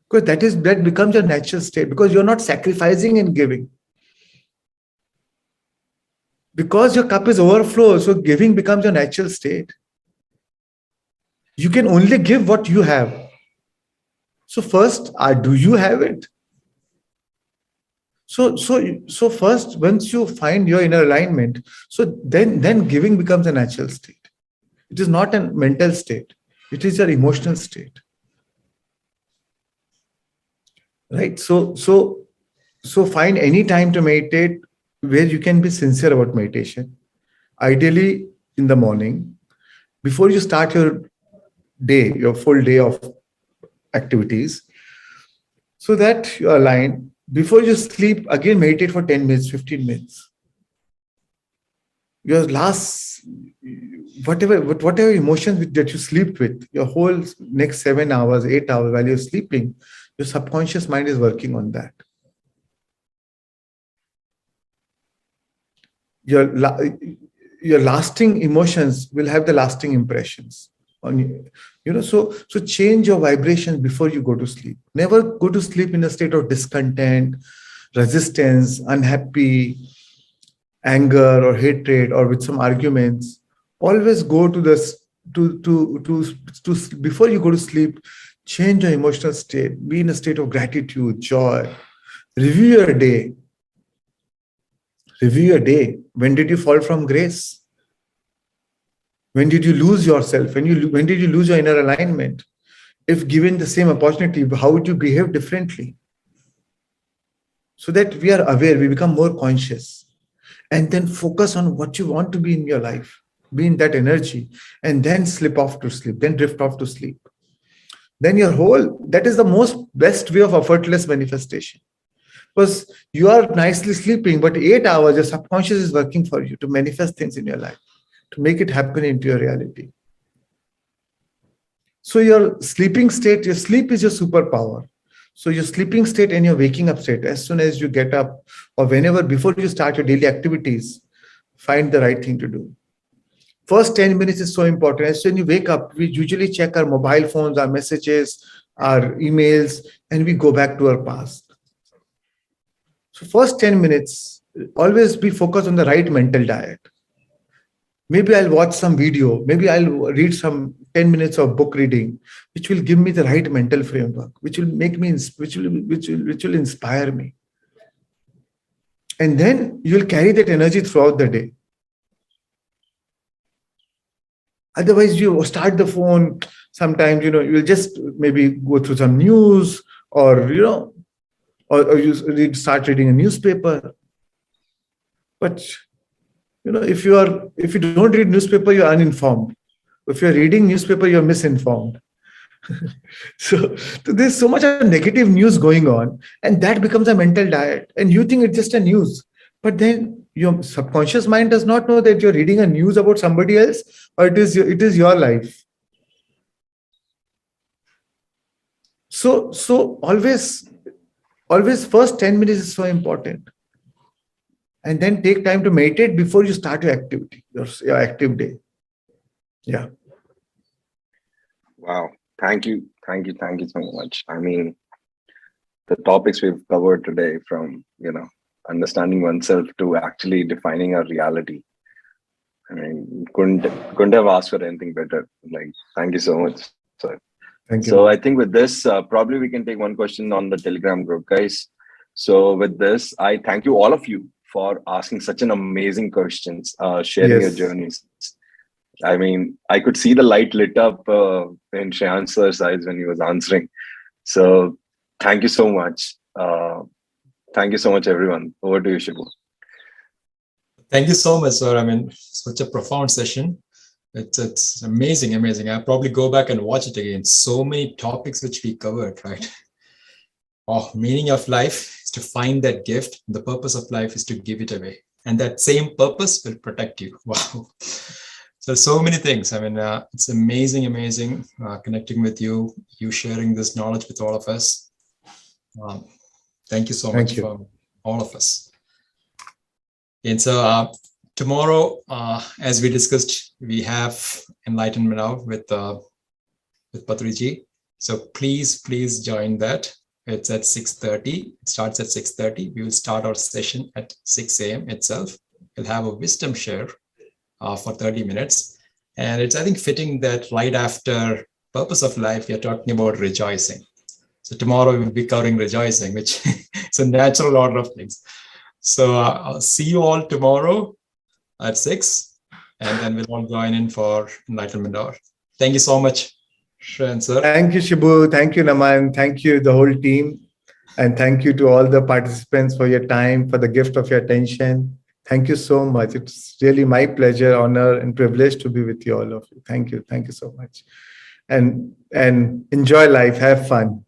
[SPEAKER 3] because that becomes your natural state, because you're not sacrificing and giving. Because your cup is overflow, so giving becomes your natural state. You can only give what you have. So first, do you have it? So first, once you find your inner alignment, so then giving becomes a natural state. It is not a mental state. It is your emotional state. Right? So find any time to meditate where you can be sincere about meditation. Ideally in the morning, before you start your day, your full day of activities, so that you are aligned. Before you sleep, again meditate for 10 minutes, 15 minutes. Your last, whatever emotions that you sleep with, your whole next 7 hours, 8 hours while you're sleeping, your subconscious mind is working on that. Your lasting emotions will have the lasting impressions on you. So change your vibrations before you go to sleep. Never go to sleep in a state of discontent, resistance, unhappy, anger or hatred, or with some arguments. Always go to this before you go to sleep. Change your emotional state. Be in a state of gratitude, joy. Review your day. Review your day. When did you fall from grace? When did you lose yourself? When did you lose your inner alignment? If given the same opportunity, how would you behave differently? So that we are aware, we become more conscious. And then focus on what you want to be in your life. Be in that energy. And then slip off to sleep. Then drift off to sleep. Then that is the most best way of effortless manifestation. Because you are nicely sleeping, but 8 hours, your subconscious is working for you to manifest things in your life, to make it happen into your reality. So your sleeping state, your sleep is your superpower. So your sleeping state and your waking up state, as soon as you get up or whenever, before you start your daily activities, find the right thing to do. First 10 minutes is so important. As soon as you wake up, we usually check our mobile phones, our messages, our emails, and we go back to our past. So first 10 minutes, always be focused on the right mental diet. Maybe I'll watch some video. Maybe I'll read some 10 minutes of book reading, which will give me the right mental framework, which will make me, which will inspire me. And then you'll carry that energy throughout the day. Otherwise, you start the phone. Sometimes, you'll just maybe go through some news or you start reading a newspaper. But if you don't read newspaper, you're uninformed. If you're reading newspaper, you're misinformed. So there's so much negative news going on, and that becomes a mental diet. And you think it's just a news, but then your subconscious mind does not know that you're reading a news about somebody else, or it is your life. So always first 10 minutes is so important. And then take time to meditate before you start your activity, your active day. Yeah.
[SPEAKER 4] Wow. Thank you so much. I mean, the topics we've covered today, from understanding oneself to actually defining our reality. I mean, couldn't have asked for anything better. Like, thank you so much, sir.
[SPEAKER 3] Thank you.
[SPEAKER 4] So I think with this, probably we can take one question on the Telegram group, guys. So with this, I thank you all of you for asking such an amazing questions, sharing your journeys. I mean, I could see the light lit up in Shreyan's sir's eyes when he was answering. So thank you so much. Thank you so much, everyone. Over to you, Shibu.
[SPEAKER 1] Thank you so much, sir. I mean, such a profound session. It's amazing. I'll probably go back and watch it again. So many topics which we covered, right? Oh, meaning of life is to find that gift. The purpose of life is to give it away. And that same purpose will protect you. Wow. So many things. I mean, it's amazing connecting with you sharing this knowledge with all of us. Thank you so much for all of us. And so tomorrow, as we discussed, we have Enlightenment Now with Patriji. So please join that. It's at 6:30. It starts at 6:30. We will start our session at 6 a.m. itself. We'll have a wisdom share for 30 minutes. And it's, I think, fitting that right after purpose of life, we are talking about rejoicing. So tomorrow we'll be covering rejoicing, which is a natural order of things. So I'll see you all tomorrow at 6, and then we'll all join in for Enlightenment Hour. Thank you so much, Shreyan sir.
[SPEAKER 3] Thank you, Shibu. Thank you, Naman. Thank you, the whole team. And thank you to all the participants for your time, for the gift of your attention. Thank you so much. It's really my pleasure, honor, and privilege to be with you, all of you. Thank you. Thank you so much. And enjoy life. Have fun.